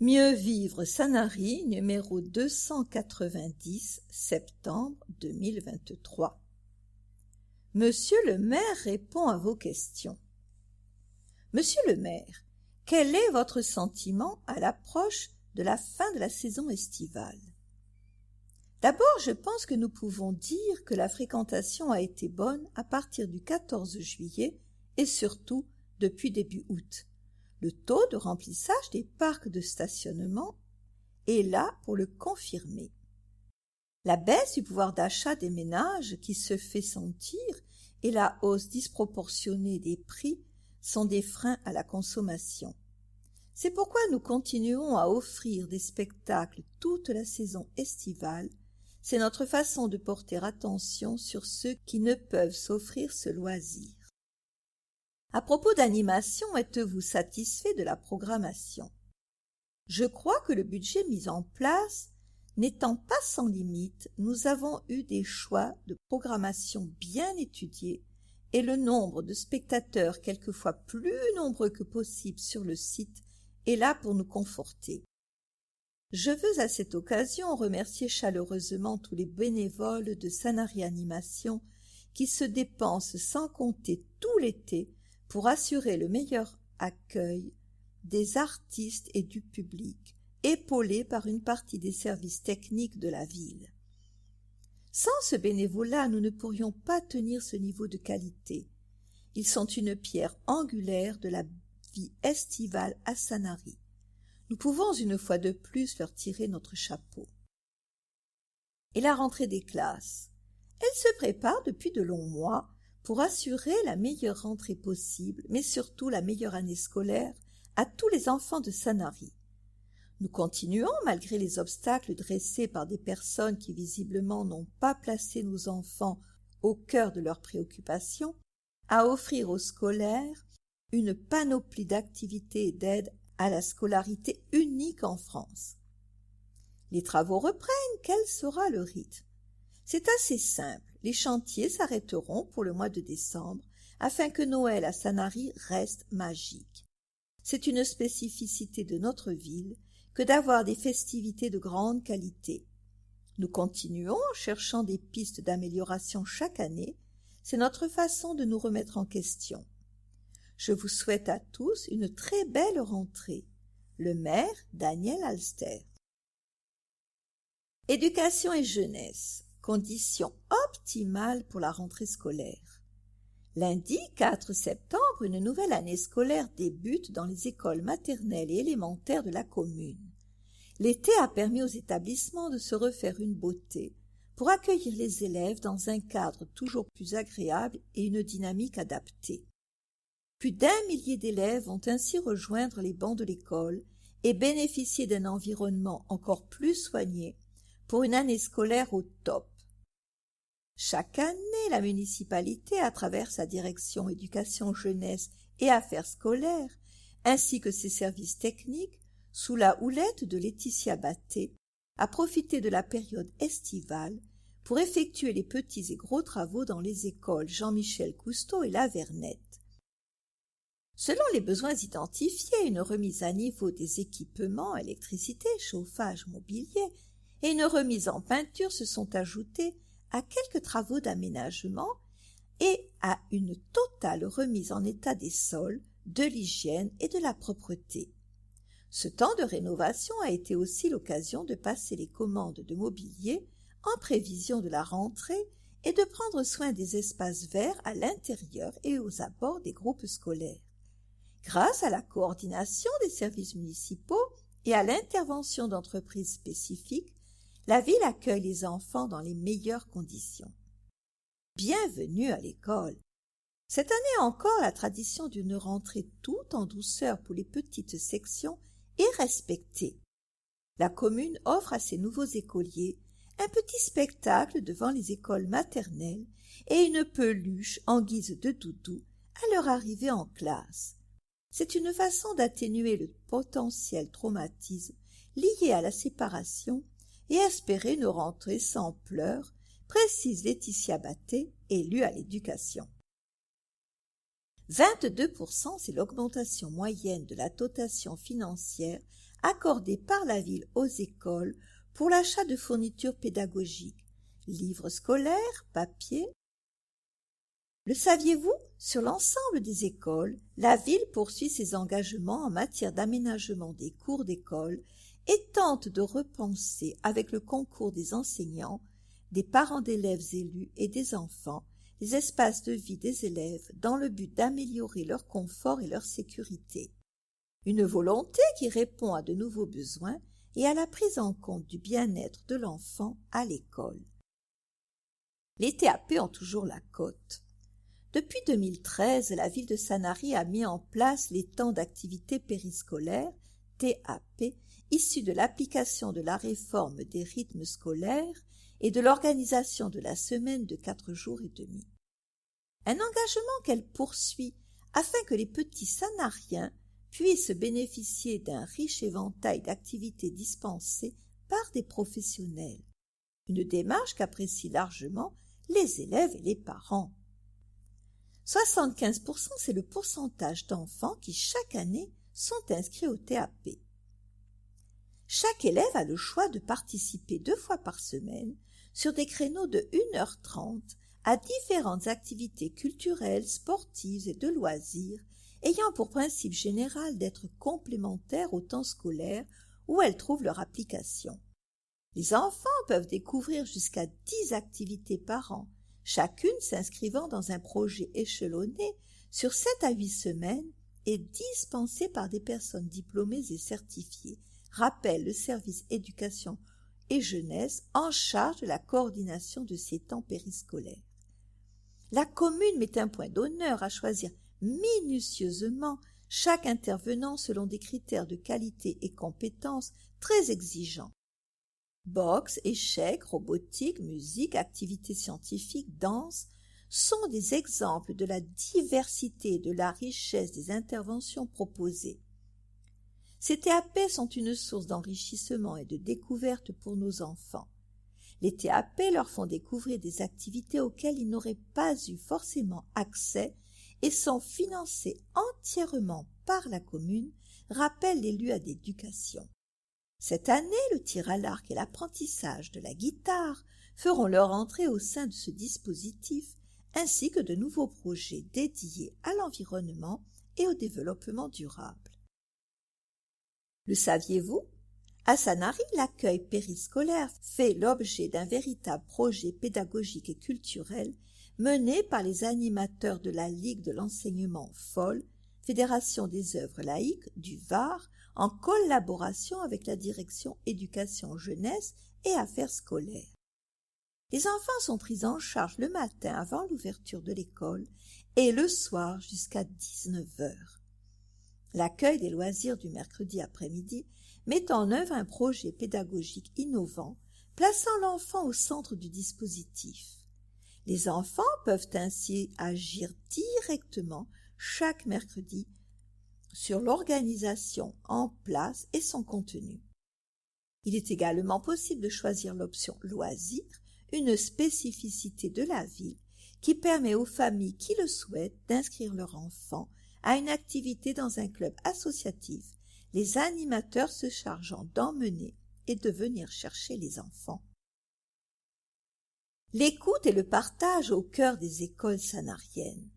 Mieux vivre Sanary, numéro 290, septembre 2023. Monsieur le maire répond à vos questions. Monsieur le maire, quel est votre sentiment à l'approche de la fin de la saison estivale? D'abord, je pense que nous pouvons dire que la fréquentation a été bonne à partir du 14 juillet et surtout depuis début août. Le taux de remplissage des parcs de stationnement est là pour le confirmer. La baisse du pouvoir d'achat des ménages qui se fait sentir et la hausse disproportionnée des prix sont des freins à la consommation. C'est pourquoi nous continuons à offrir des spectacles toute la saison estivale. C'est notre façon de porter attention sur ceux qui ne peuvent s'offrir ce loisir. À propos d'animation, êtes-vous satisfait de la programmation? Je crois que le budget mis en place n'étant pas sans limite, nous avons eu des choix de programmation bien étudiés et le nombre de spectateurs quelquefois plus nombreux que possible sur le site est là pour nous conforter. Je veux à cette occasion remercier chaleureusement tous les bénévoles de Sanary Animation qui se dépensent sans compter tout l'été pour assurer le meilleur accueil des artistes et du public, épaulés par une partie des services techniques de la ville. Sans ce bénévolat, nous ne pourrions pas tenir ce niveau de qualité. Ils sont une pierre angulaire de la vie estivale à Sanary. Nous pouvons une fois de plus leur tirer notre chapeau. Et la rentrée des classes. Elle se prépare depuis de longs mois pour assurer la meilleure rentrée possible, mais surtout la meilleure année scolaire à tous les enfants de Sanary. Nous continuons, malgré les obstacles dressés par des personnes qui visiblement n'ont pas placé nos enfants au cœur de leurs préoccupations, à offrir aux scolaires une panoplie d'activités et d'aides à la scolarité unique en France. Les travaux reprennent, quel sera le rythme? C'est assez simple, les chantiers s'arrêteront pour le mois de décembre afin que Noël à Sanary reste magique. C'est une spécificité de notre ville que d'avoir des festivités de grande qualité. Nous continuons en cherchant des pistes d'amélioration chaque année, c'est notre façon de nous remettre en question. Je vous souhaite à tous une très belle rentrée. Le maire Daniel Alster. Éducation et jeunesse. Conditions optimales pour la rentrée scolaire. Lundi 4 septembre, une nouvelle année scolaire débute dans les écoles maternelles et élémentaires de la commune. L'été a permis aux établissements de se refaire une beauté pour accueillir les élèves dans un cadre toujours plus agréable et une dynamique adaptée. Plus d'1 millier d'élèves vont ainsi rejoindre les bancs de l'école et bénéficier d'un environnement encore plus soigné pour une année scolaire au top. Chaque année, la municipalité, à travers sa direction éducation jeunesse et affaires scolaires, ainsi que ses services techniques, sous la houlette de Laetitia Batté, a profité de la période estivale pour effectuer les petits et gros travaux dans les écoles Jean-Michel Cousteau et La Vernette. Selon les besoins identifiés, une remise à niveau des équipements, électricité, chauffage, mobilier et une remise en peinture se sont ajoutés à quelques travaux d'aménagement et à une totale remise en état des sols, de l'hygiène et de la propreté. Ce temps de rénovation a été aussi l'occasion de passer les commandes de mobilier en prévision de la rentrée et de prendre soin des espaces verts à l'intérieur et aux abords des groupes scolaires. Grâce à la coordination des services municipaux et à l'intervention d'entreprises spécifiques, la ville accueille les enfants dans les meilleures conditions. Bienvenue à l'école. Cette année encore, la tradition d'une rentrée toute en douceur pour les petites sections est respectée. La commune offre à ses nouveaux écoliers un petit spectacle devant les écoles maternelles et une peluche en guise de doudou à leur arrivée en classe. C'est une façon d'atténuer le potentiel traumatisme lié à la séparation et espérer une rentrée sans pleurs, précise Laetitia Batté, élue à l'éducation. 22%, c'est l'augmentation moyenne de la dotation financière accordés par la ville aux écoles pour l'achat de fournitures pédagogiques, livres scolaires, papier. Le saviez-vous? Sur l'ensemble des écoles, la ville poursuit ses engagements en matière d'aménagement des cours d'école et tente de repenser, avec le concours des enseignants, des parents d'élèves élus et des enfants, les espaces de vie des élèves dans le but d'améliorer leur confort et leur sécurité. Une volonté qui répond à de nouveaux besoins et à la prise en compte du bien-être de l'enfant à l'école. Les TAP ont toujours la cote. Depuis 2013, la ville de Sanary a mis en place les temps d'activité périscolaires, TAP, issus de l'application de la réforme des rythmes scolaires et de l'organisation de la semaine de 4 jours et demi. Un engagement qu'elle poursuit afin que les petits Sanariens puissent bénéficier d'un riche éventail d'activités dispensées par des professionnels. Une démarche qu'apprécient largement les élèves et les parents. 75%, c'est le pourcentage d'enfants qui chaque année sont inscrits au TAP. Chaque élève a le choix de participer 2 fois par semaine sur des créneaux de 1h30 à différentes activités culturelles, sportives et de loisirs, ayant pour principe général d'être complémentaires au temps scolaire où elles trouvent leur application. Les enfants peuvent découvrir jusqu'à 10 activités par an, chacune s'inscrivant dans un projet échelonné sur 7 à 8 semaines et dispensée par des personnes diplômées et certifiées, rappelle le service éducation et jeunesse en charge de la coordination de ces temps périscolaires. La commune met un point d'honneur à choisir minutieusement chaque intervenant selon des critères de qualité et compétences très exigeants. Boxe, échecs, robotique, musique, activités scientifiques, danse sont des exemples de la diversité et de la richesse des interventions proposées. Ces TAP sont une source d'enrichissement et de découverte pour nos enfants. Les TAP leur font découvrir des activités auxquelles ils n'auraient pas eu forcément accès et sont financés entièrement par la commune, rappelle l'élu à d'éducation. Cette année, le tir à l'arc et l'apprentissage de la guitare feront leur entrée au sein de ce dispositif, ainsi que de nouveaux projets dédiés à l'environnement et au développement durable. Le saviez-vous? À Sanary, l'accueil périscolaire fait l'objet d'un véritable projet pédagogique et culturel mené par les animateurs de la Ligue de l'enseignement FOL, Fédération des œuvres laïques du Var, en collaboration avec la direction éducation jeunesse et affaires scolaires. Les enfants sont pris en charge le matin avant l'ouverture de l'école et le soir jusqu'à 19h. L'accueil des loisirs du mercredi après-midi met en œuvre un projet pédagogique innovant, plaçant l'enfant au centre du dispositif. Les enfants peuvent ainsi agir directement chaque mercredi sur l'organisation en place et son contenu. Il est également possible de choisir l'option loisirs, une spécificité de la ville qui permet aux familles qui le souhaitent d'inscrire leur enfant à une activité dans un club associatif, les animateurs se chargeant d'emmener et de venir chercher les enfants. L'écoute et le partage au cœur des écoles sanariennes.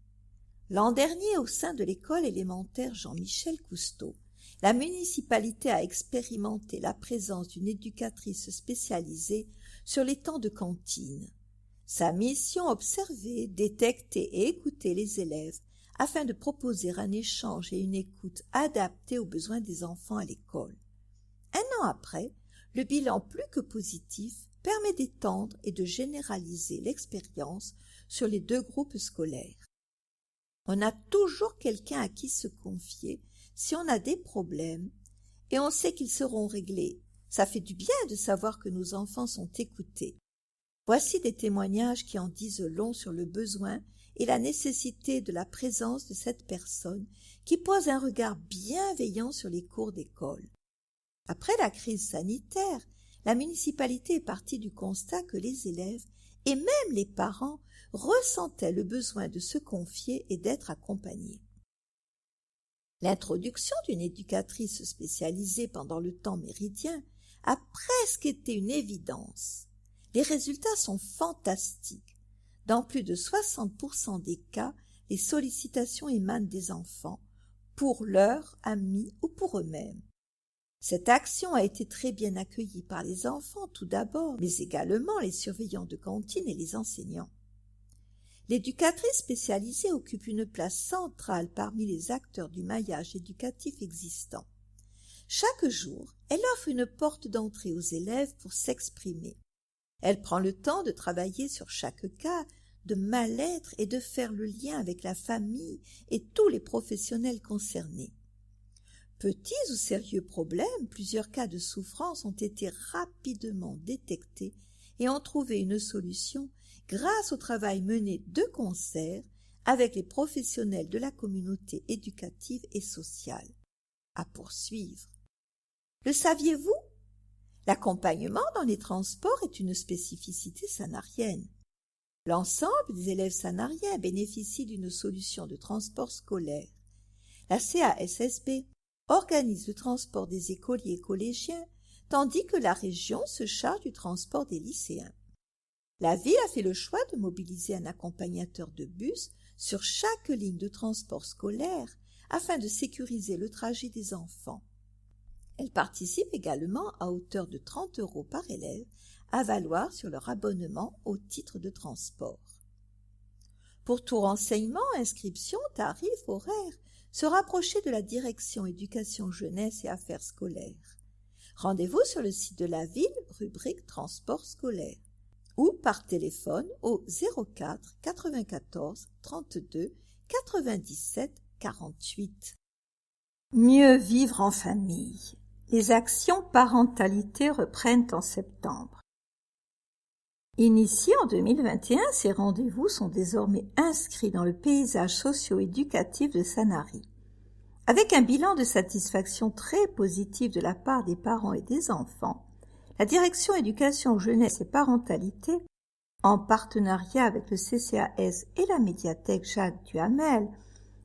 L'an dernier, au sein de l'école élémentaire Jean-Michel Cousteau, la municipalité a expérimenté la présence d'une éducatrice spécialisée sur les temps de cantine. Sa mission, observer, détecter et écouter les élèves afin de proposer un échange et une écoute adaptés aux besoins des enfants à l'école. 1 an après, le bilan plus que positif permet d'étendre et de généraliser l'expérience sur les 2 groupes scolaires. On a toujours quelqu'un à qui se confier si on a des problèmes et on sait qu'ils seront réglés. Ça fait du bien de savoir que nos enfants sont écoutés. Voici des témoignages qui en disent long sur le besoin et la nécessité de la présence de cette personne qui pose un regard bienveillant sur les cours d'école. Après la crise sanitaire, la municipalité est partie du constat que les élèves et même les parents ressentaient le besoin de se confier et d'être accompagnés. L'introduction d'une éducatrice spécialisée pendant le temps méridien a presque été une évidence. Les résultats sont fantastiques. Dans plus de 60% des cas, les sollicitations émanent des enfants, pour leurs amis ou pour eux-mêmes. Cette action a été très bien accueillie par les enfants tout d'abord, mais également les surveillants de cantine et les enseignants. L'éducatrice spécialisée occupe une place centrale parmi les acteurs du maillage éducatif existant. Chaque jour, elle offre une porte d'entrée aux élèves pour s'exprimer. Elle prend le temps de travailler sur chaque cas de mal-être et de faire le lien avec la famille et tous les professionnels concernés. Petits ou sérieux problèmes, plusieurs cas de souffrance ont été rapidement détectés et ont trouvé une solution grâce au travail mené de concert avec les professionnels de la communauté éducative et sociale. À poursuivre. Le saviez-vous? L'accompagnement dans les transports est une spécificité sanarienne. L'ensemble des élèves sanariens bénéficient d'une solution de transport scolaire. La CASSB organise le transport des écoliers et collégiens, tandis que la région se charge du transport des lycéens. La ville a fait le choix de mobiliser un accompagnateur de bus sur chaque ligne de transport scolaire afin de sécuriser le trajet des enfants. Elle participe également à hauteur de 30 € par élève à valoir sur leur abonnement au titre de transport. Pour tout renseignement, inscription, tarifs, horaires, se rapprocher de la direction éducation jeunesse et affaires scolaires. Rendez-vous sur le site de la ville, rubrique transport scolaire, ou par téléphone au 04 94 32 97 48. Mieux vivre en famille. Les actions parentalité reprennent en septembre. Initiés en 2021, ces rendez-vous sont désormais inscrits dans le paysage socio-éducatif de Sanary. Avec un bilan de satisfaction très positif de la part des parents et des enfants, la direction éducation jeunesse et parentalité, en partenariat avec le CCAS et la médiathèque Jacques Duhamel,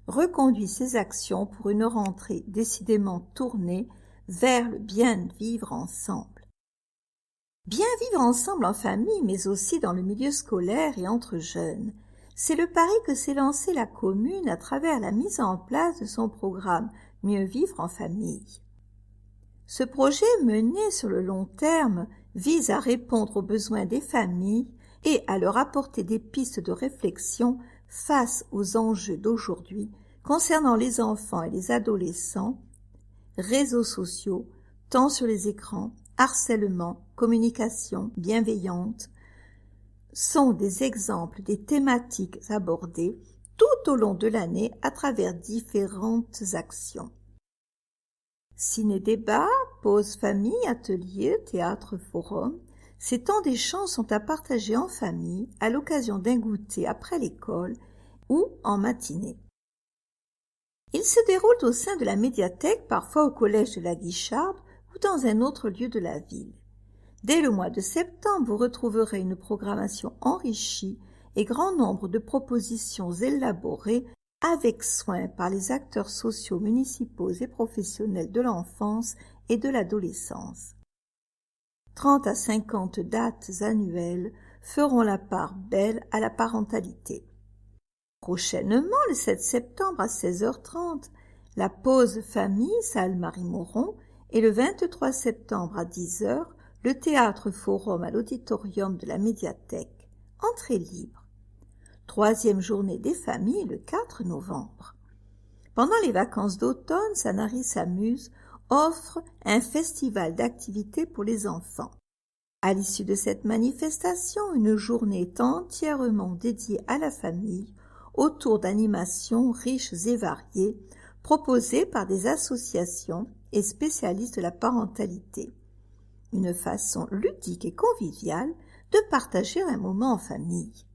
reconduit ses actions pour une rentrée décidément tournée vers le bien vivre ensemble. Bien vivre ensemble en famille, mais aussi dans le milieu scolaire et entre jeunes, c'est le pari que s'est lancé la commune à travers la mise en place de son programme Mieux vivre en famille. Ce projet mené sur le long terme vise à répondre aux besoins des familles et à leur apporter des pistes de réflexion face aux enjeux d'aujourd'hui concernant les enfants et les adolescents, réseaux sociaux, temps sur les écrans, harcèlement, communication bienveillante, sont des exemples des thématiques abordées tout au long de l'année à travers différentes actions. Ciné-débat, pause famille, ateliers, théâtre, forum, ces temps d'échange sont à partager en famille à l'occasion d'un goûter après l'école ou en matinée. Ils se déroulent au sein de la médiathèque, parfois au collège de la Guicharde ou dans un autre lieu de la ville. Dès le mois de septembre, vous retrouverez une programmation enrichie et grand nombre de propositions élaborées avec soin par les acteurs sociaux municipaux et professionnels de l'enfance et de l'adolescence. 30 à 50 dates annuelles feront la part belle à la parentalité. Prochainement, le 7 septembre à 16h30, la pause famille salle Marie-Moron et le 23 septembre à 10h, le théâtre forum à l'auditorium de la médiathèque, entrée libre. 3e journée des familles le 4 novembre. Pendant les vacances d'automne, Sanary s'amuse offre un festival d'activités pour les enfants. À l'issue de cette manifestation, une journée est entièrement dédiée à la famille autour d'animations riches et variées proposées par des associations et spécialistes de la parentalité. Une façon ludique et conviviale de partager un moment en famille.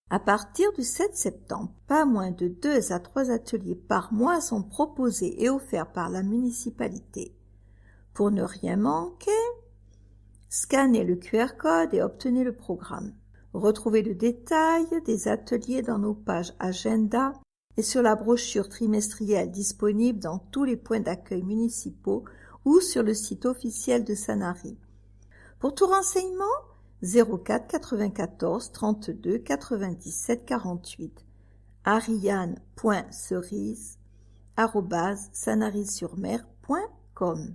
À partir du 7 septembre, pas moins de 2 à 3 ateliers par mois sont proposés et offerts par la municipalité. Pour ne rien manquer, scannez le QR code et obtenez le programme. Retrouvez le détail des ateliers dans nos pages agenda et sur la brochure trimestrielle disponible dans tous les points d'accueil municipaux ou sur le site officiel de Sanary. Pour tout renseignement, 04 94 32 97 48 ariane.cerise@sanary-sur-mer.com.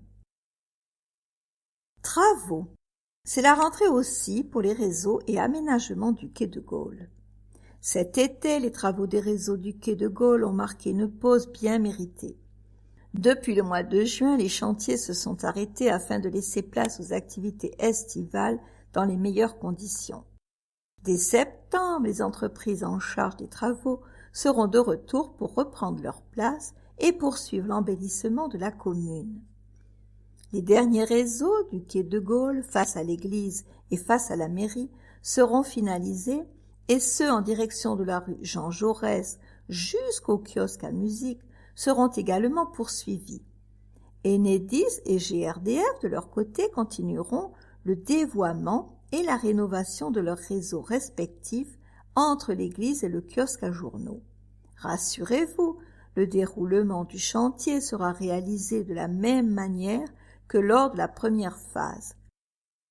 Travaux. C'est la rentrée aussi pour les réseaux et aménagements du quai de Gaulle. Cet été, les travaux des réseaux du quai de Gaulle ont marqué une pause bien méritée. Depuis le mois de juin, les chantiers se sont arrêtés afin de laisser place aux activités estivales dans les meilleures conditions. Dès septembre, les entreprises en charge des travaux seront de retour pour reprendre leur place et poursuivre l'embellissement de la commune. Les derniers réseaux du quai de Gaulle, face à l'église et face à la mairie, seront finalisés, et ceux en direction de la rue Jean Jaurès jusqu'au kiosque à musique seront également poursuivis. Enedis et GRDF, de leur côté, continueront le dévoiement et la rénovation de leurs réseaux respectifs entre l'église et le kiosque à journaux. Rassurez-vous, le déroulement du chantier sera réalisé de la même manière que lors de la première phase.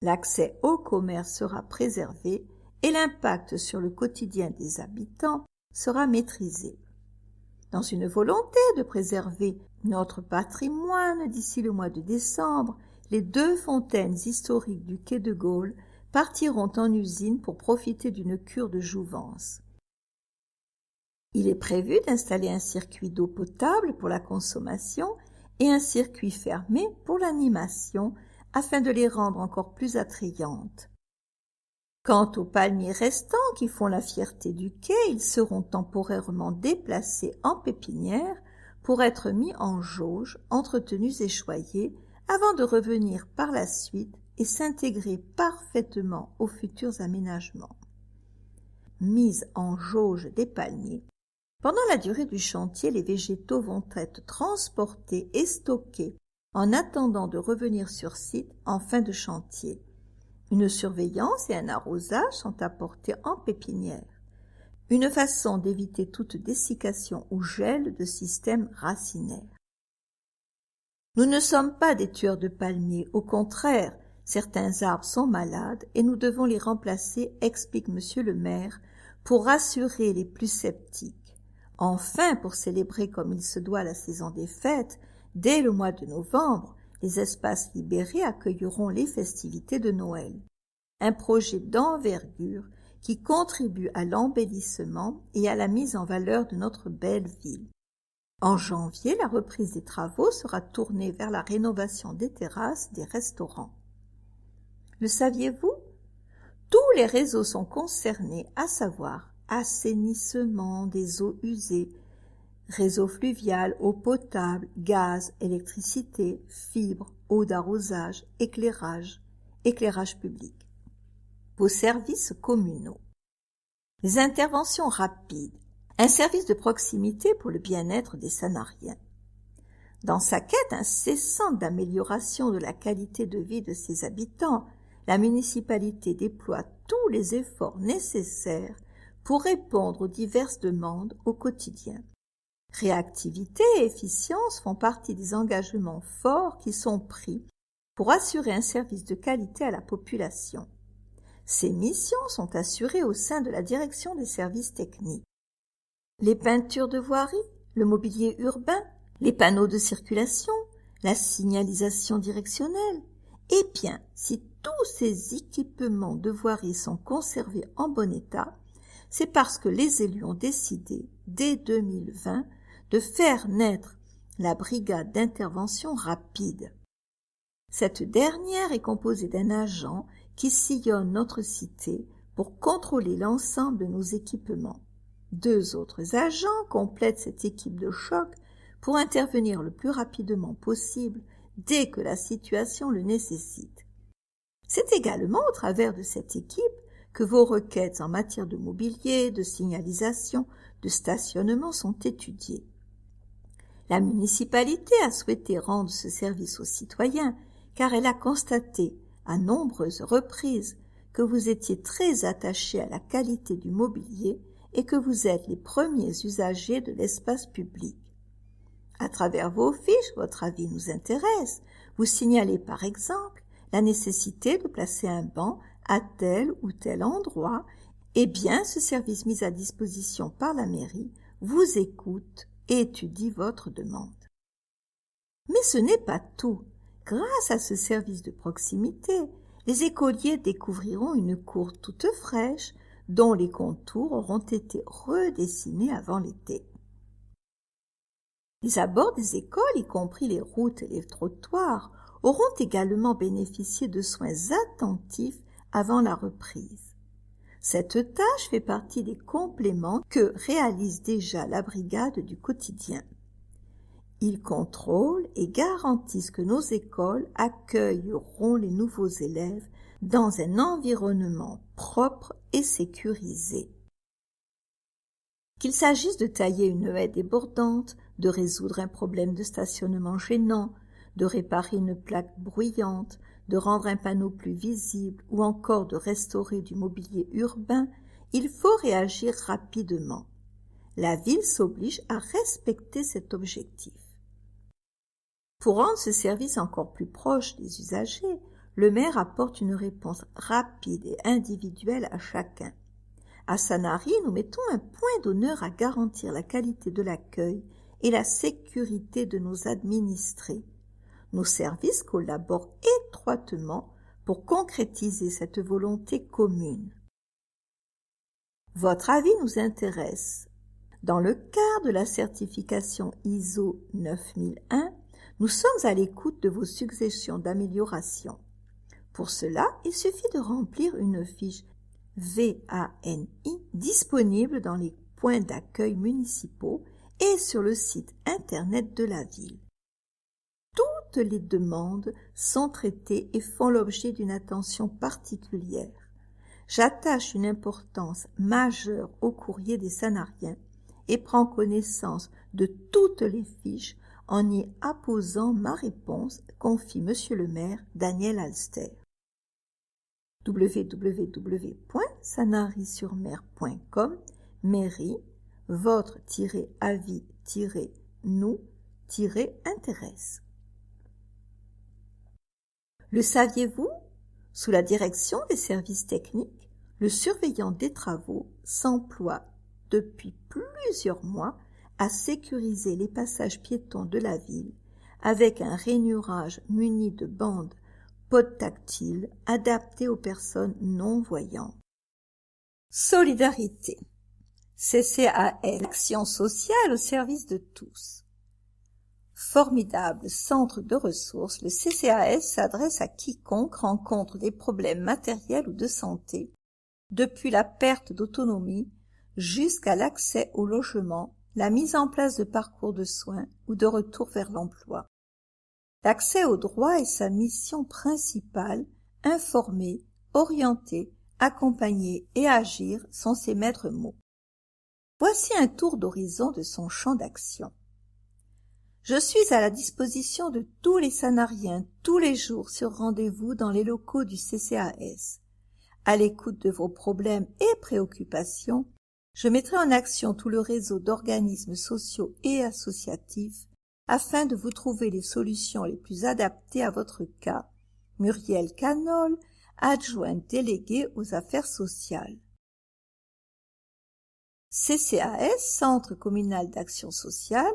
L'accès au commerce sera préservé et l'impact sur le quotidien des habitants sera maîtrisé. Dans une volonté de préserver notre patrimoine d'ici le mois de décembre, les 2 fontaines historiques du quai de Gaulle partiront en usine pour profiter d'une cure de jouvence. Il est prévu d'installer un circuit d'eau potable pour la consommation et un circuit fermé pour l'animation afin de les rendre encore plus attrayantes. Quant aux palmiers restants qui font la fierté du quai, ils seront temporairement déplacés en pépinière pour être mis en jauge, entretenus et choyés avant de revenir par la suite et s'intégrer parfaitement aux futurs aménagements. Mise en jauge des palmiers. Pendant la durée du chantier, les végétaux vont être transportés et stockés en attendant de revenir sur site en fin de chantier. Une surveillance et un arrosage sont apportés en pépinière. Une façon d'éviter toute dessiccation ou gel de système racinaire. Nous ne sommes pas des tueurs de palmiers, au contraire, certains arbres sont malades et nous devons les remplacer, explique monsieur le maire, pour rassurer les plus sceptiques. Enfin, pour célébrer comme il se doit la saison des fêtes, dès le mois de novembre, les espaces libérés accueilleront les festivités de Noël. Un projet d'envergure qui contribue à l'embellissement et à la mise en valeur de notre belle ville. En janvier, la reprise des travaux sera tournée vers la rénovation des terrasses des restaurants. Le saviez-vous? Tous les réseaux sont concernés, à savoir assainissement des eaux usées, réseau fluvial, eau potable, gaz, électricité, fibres, eau d'arrosage, éclairage public. Vos services communaux. Les interventions rapides. Un service de proximité pour le bien-être des Sanariens. Dans sa quête incessante d'amélioration de la qualité de vie de ses habitants, la municipalité déploie tous les efforts nécessaires pour répondre aux diverses demandes au quotidien. Réactivité et efficience font partie des engagements forts qui sont pris pour assurer un service de qualité à la population. Ces missions sont assurées au sein de la direction des services techniques. Les peintures de voirie, le mobilier urbain, les panneaux de circulation, la signalisation directionnelle. Eh bien, si tous ces équipements de voirie sont conservés en bon état, c'est parce que les élus ont décidé, dès 2020, de faire naître la brigade d'intervention rapide. Cette dernière est composée d'un agent qui sillonne notre cité pour contrôler l'ensemble de nos équipements. 2 autres agents complètent cette équipe de choc pour intervenir le plus rapidement possible dès que la situation le nécessite. C'est également au travers de cette équipe que vos requêtes en matière de mobilier, de signalisation, de stationnement sont étudiées. La municipalité a souhaité rendre ce service aux citoyens car elle a constaté à nombreuses reprises que vous étiez très attachés à la qualité du mobilier et que vous êtes les premiers usagers de l'espace public. À travers vos fiches, votre avis nous intéresse. Vous signalez par exemple la nécessité de placer un banc à tel ou tel endroit. Eh bien, ce service mis à disposition par la mairie vous écoute et étudie votre demande. Mais ce n'est pas tout. Grâce à ce service de proximité, les écoliers découvriront une cour toute fraîche dont les contours auront été redessinés avant l'été. Les abords des écoles, y compris les routes et les trottoirs, auront également bénéficié de soins attentifs avant la reprise. Cette tâche fait partie des compléments que réalise déjà la brigade du quotidien. Ils contrôlent et garantissent que nos écoles accueilleront les nouveaux élèves dans un environnement propre et sécurisé. Qu'il s'agisse de tailler une haie débordante, de résoudre un problème de stationnement gênant, de réparer une plaque bruyante, de rendre un panneau plus visible ou encore de restaurer du mobilier urbain, il faut réagir rapidement. La ville s'oblige à respecter cet objectif. Pour rendre ce service encore plus proche des usagers, le maire apporte une réponse rapide et individuelle à chacun. À Sanary, nous mettons un point d'honneur à garantir la qualité de l'accueil et la sécurité de nos administrés. Nos services collaborent étroitement pour concrétiser cette volonté commune. Votre avis nous intéresse. Dans le cadre de la certification ISO 9001, nous sommes à l'écoute de vos suggestions d'amélioration. Pour cela, il suffit de remplir une fiche VANI disponible dans les points d'accueil municipaux et sur le site internet de la ville. Toutes les demandes sont traitées et font l'objet d'une attention particulière. J'attache une importance majeure au courrier des Sanariens et prends connaissance de toutes les fiches en y apposant ma réponse, confie Monsieur le maire Daniel Alster. www.sanary-sur-mer.com Mairie, votre-avis-nous-intéresse. Le saviez-vous? Sous la direction des services techniques, le surveillant des travaux s'emploie depuis plusieurs mois à sécuriser les passages piétons de la ville avec un rainurage muni de bandes podtactiles adaptées aux personnes non-voyantes. Solidarité. CCAS, action sociale au service de tous. Formidable centre de ressources, le CCAS s'adresse à quiconque rencontre des problèmes matériels ou de santé, depuis la perte d'autonomie jusqu'à l'accès au logement, la mise en place de parcours de soins ou de retour vers l'emploi. L'accès aux droits est sa mission principale, informer, orienter, accompagner et agir sont ses maîtres mots. Voici un tour d'horizon de son champ d'action. Je suis à la disposition de tous les Sanariens tous les jours sur rendez-vous dans les locaux du CCAS. À l'écoute de vos problèmes et préoccupations, je mettrai en action tout le réseau d'organismes sociaux et associatifs afin de vous trouver les solutions les plus adaptées à votre cas. Muriel Canol, adjointe déléguée aux affaires sociales. CCAS, Centre communal d'action sociale,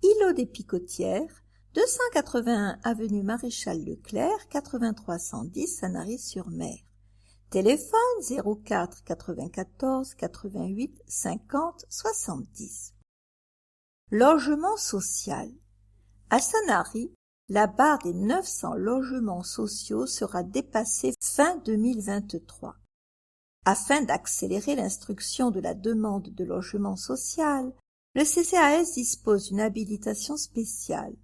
îlot des Picotières, 281 avenue Maréchal Leclerc, 8310 Sanary-sur-Mer. Téléphone 04 94 88 50 70. Logement social. À Sanary, la barre des 900 logements sociaux sera dépassée fin 2023. Afin d'accélérer l'instruction de la demande de logement social, le CCAS dispose d'une habilitation spéciale.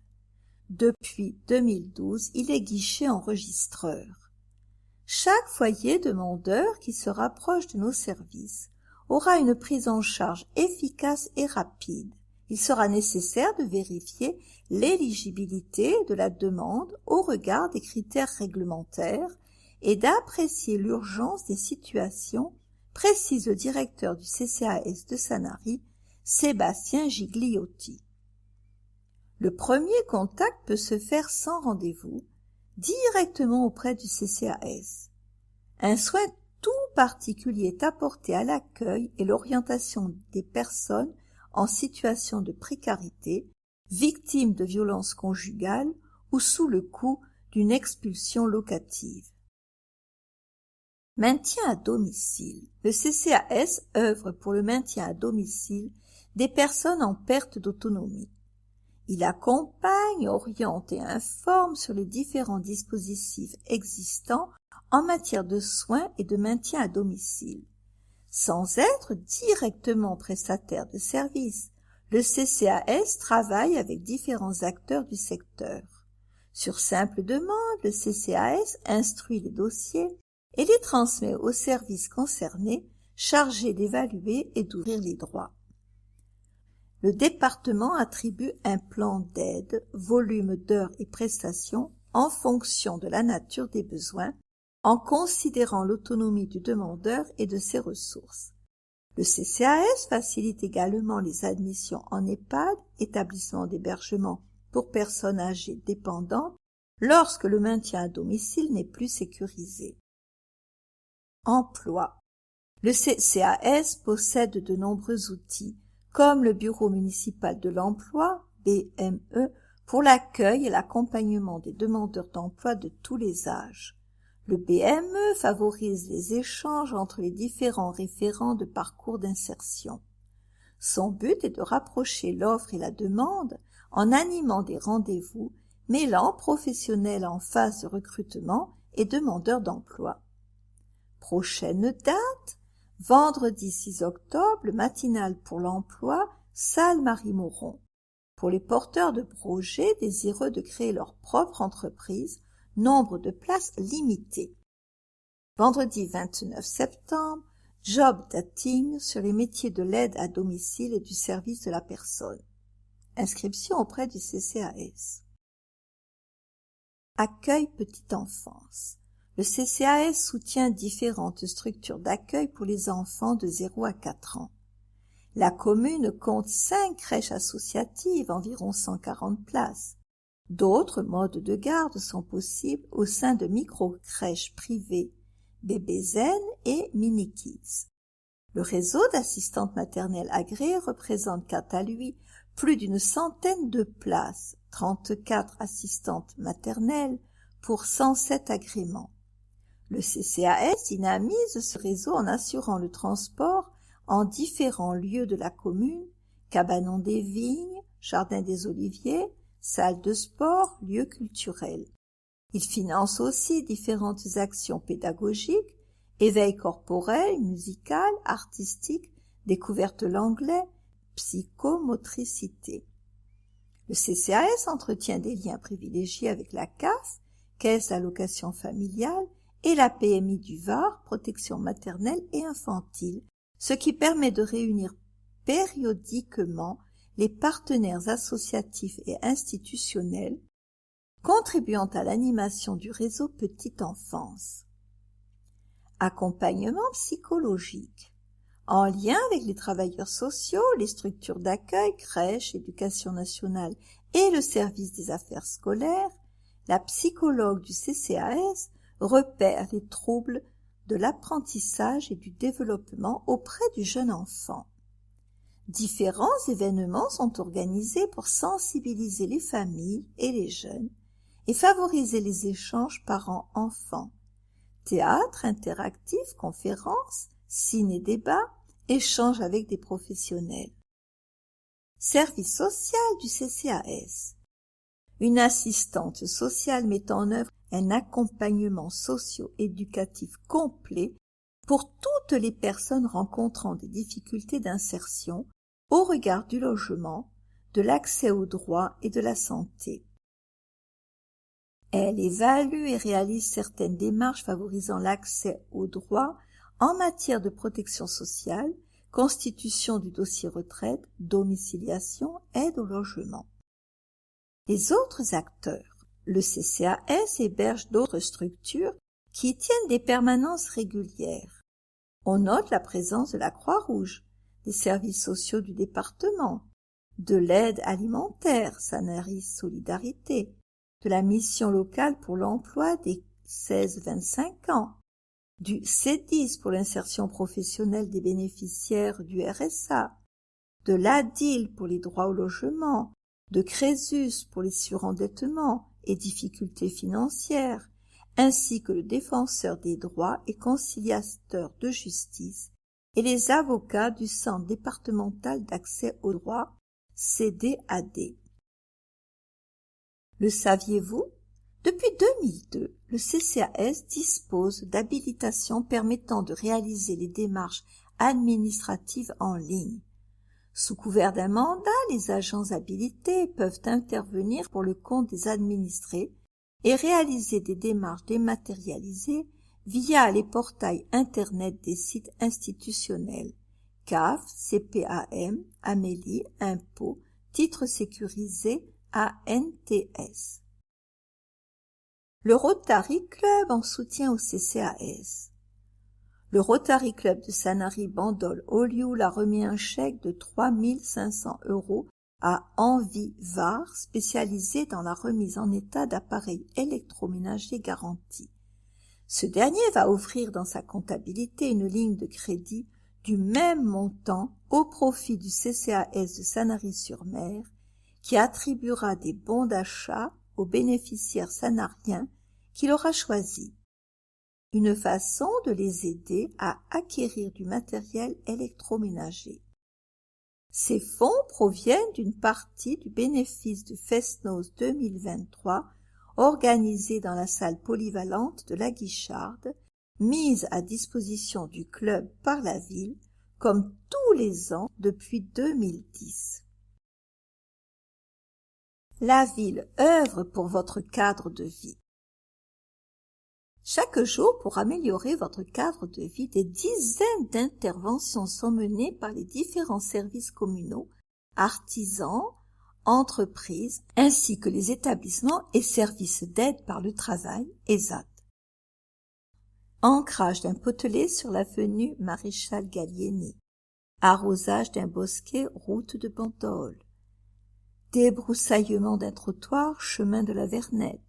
Depuis 2012, il est guichet enregistreur. Chaque foyer demandeur qui se rapproche de nos services aura une prise en charge efficace et rapide. Il sera nécessaire de vérifier l'éligibilité de la demande au regard des critères réglementaires et d'apprécier l'urgence des situations précise le directeur du CCAS de Sanary, Sébastien Gigliotti. Le premier contact peut se faire sans rendez-vous, directement auprès du CCAS. Un soin tout particulier est apporté à l'accueil et l'orientation des personnes en situation de précarité, victimes de violences conjugales ou sous le coup d'une expulsion locative. Maintien à domicile. Le CCAS œuvre pour le maintien à domicile des personnes en perte d'autonomie. Il accompagne, oriente et informe sur les différents dispositifs existants en matière de soins et de maintien à domicile. Sans être directement prestataire de services, le CCAS travaille avec différents acteurs du secteur. Sur simple demande, le CCAS instruit les dossiers et les transmet aux services concernés chargés d'évaluer et d'ouvrir les droits. Le département attribue un plan d'aide, volume d'heures et prestations en fonction de la nature des besoins, en considérant l'autonomie du demandeur et de ses ressources. Le CCAS facilite également les admissions en EHPAD, établissement d'hébergement pour personnes âgées dépendantes, lorsque le maintien à domicile n'est plus sécurisé. Emploi. Le CCAS possède de nombreux outils, comme le Bureau municipal de l'emploi, BME, pour l'accueil et l'accompagnement des demandeurs d'emploi de tous les âges. Le BME favorise les échanges entre les différents référents de parcours d'insertion. Son but est de rapprocher l'offre et la demande en animant des rendez-vous mêlant professionnels en phase de recrutement et demandeurs d'emploi. Prochaine date, vendredi 6 octobre, matinale pour l'emploi, salle Marie-Moron. Pour les porteurs de projets désireux de créer leur propre entreprise, nombre de places limité. Vendredi 29 septembre, job dating sur les métiers de l'aide à domicile et du service de la personne. Inscription auprès du CCAS. Accueil petite enfance. Le CCAS soutient différentes structures d'accueil pour les enfants de 0 à 4 ans. La commune compte 5 crèches associatives, environ 140 places. D'autres modes de garde sont possibles au sein de micro-crèches privées, Bébé Zen et Mini Kids. Le réseau d'assistantes maternelles agréées représente quant à lui plus d'une centaine de places, 34 assistantes maternelles pour 107 agréments. Le CCAS dynamise ce réseau en assurant le transport en différents lieux de la commune, cabanon des vignes, jardin des oliviers, salle de sport, lieux culturels. Il finance aussi différentes actions pédagogiques, éveil corporel, musical, artistique, découverte de l'anglais, psychomotricité. Le CCAS entretient des liens privilégiés avec la CAF, Caisse d'allocation familiale, et la PMI du Var, protection maternelle et infantile, ce qui permet de réunir périodiquement les partenaires associatifs et institutionnels, contribuant à l'animation du réseau Petite Enfance. Accompagnement psychologique. En lien avec les travailleurs sociaux, les structures d'accueil, crèches, éducation nationale et le service des affaires scolaires, la psychologue du CCAS repère les troubles de l'apprentissage et du développement auprès du jeune enfant. Différents événements sont organisés pour sensibiliser les familles et les jeunes et favoriser les échanges parents-enfants. Théâtre interactif, conférences, ciné-débat, échanges avec des professionnels. Service social du CCAS. Une assistante sociale met en œuvre un accompagnement socio-éducatif complet pour toutes les personnes rencontrant des difficultés d'insertion au regard du logement, de l'accès aux droits et de la santé. Elle évalue et réalise certaines démarches favorisant l'accès aux droits en matière de protection sociale, constitution du dossier retraite, domiciliation, aide au logement. Les autres acteurs. Le CCAS héberge d'autres structures qui tiennent des permanences régulières. On note la présence de la Croix-Rouge, des services sociaux du département, de l'aide alimentaire, Sanary Solidarité, de la mission locale pour l'emploi des 16-25 ans, du C10 pour l'insertion professionnelle des bénéficiaires du RSA, de l'ADIL pour les droits au logement, de Crésus pour les surendettements et difficultés financières, ainsi que le défenseur des droits et conciliateur de justice et les avocats du Centre départemental d'accès aux droits, CDAD. Le saviez-vous? Depuis 2002, le CCAS dispose d'habilitations permettant de réaliser les démarches administratives en ligne. Sous couvert d'un mandat, les agents habilités peuvent intervenir pour le compte des administrés et réaliser des démarches dématérialisées via les portails Internet des sites institutionnels CAF, CPAM, Amélie, Impôts, Titres sécurisés, ANTS. Le Rotary Club en soutien au CCAS. Le Rotary Club de Sanary Bandol-Olioul a remis un chèque de 3 500 € à Envivar, spécialisé dans la remise en état d'appareils électroménagers garantis. Ce dernier va offrir dans sa comptabilité une ligne de crédit du même montant au profit du CCAS de Sanary-sur-Mer, qui attribuera des bons d'achat aux bénéficiaires sanariens qu'il aura choisis. Une façon de les aider à acquérir du matériel électroménager. Ces fonds proviennent d'une partie du bénéfice du Fest-Noz 2023 organisé dans la salle polyvalente de la Guicharde, mise à disposition du club par la ville, comme tous les ans depuis 2010. La ville œuvre pour votre cadre de vie. Chaque jour, pour améliorer votre cadre de vie, des dizaines d'interventions sont menées par les différents services communaux, artisans, entreprises, ainsi que les établissements et services d'aide par le travail, ESAT. Ancrage d'un potelet sur l'avenue Maréchal Gallieni. Arrosage d'un bosquet, route de Bandol. Débroussaillement d'un trottoir, chemin de la Vernette.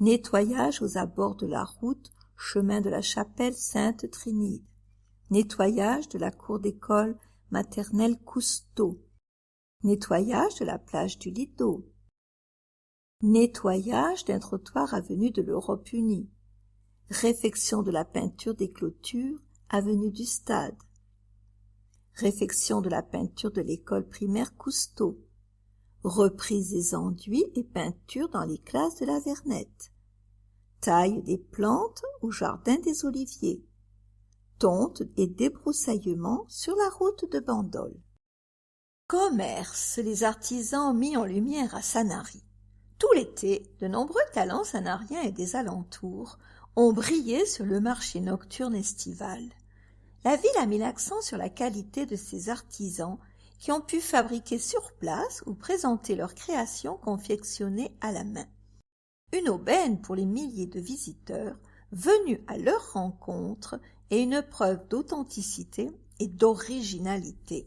Nettoyage aux abords de la route, chemin de la chapelle Sainte-Trinide. Nettoyage de la cour d'école maternelle Cousteau. Nettoyage de la plage du Lido. Nettoyage d'un trottoir avenue de l'Europe Unie. Réfection de la peinture des clôtures, avenue du Stade. Réfection de la peinture de l'école primaire Cousteau. Reprise des enduits et peintures dans les classes de la Vernette. Taille des plantes au jardin des Oliviers. Tonte et débroussaillement sur la route de Bandol. Commerce, les artisans mis en lumière à Sanary. Tout l'été, de nombreux talents sanariens et des alentours ont brillé sur le marché nocturne estival. La ville a mis l'accent sur la qualité de ses artisans qui ont pu fabriquer sur place ou présenter leurs créations confectionnées à la main. Une aubaine pour les milliers de visiteurs venus à leur rencontre et une preuve d'authenticité et d'originalité.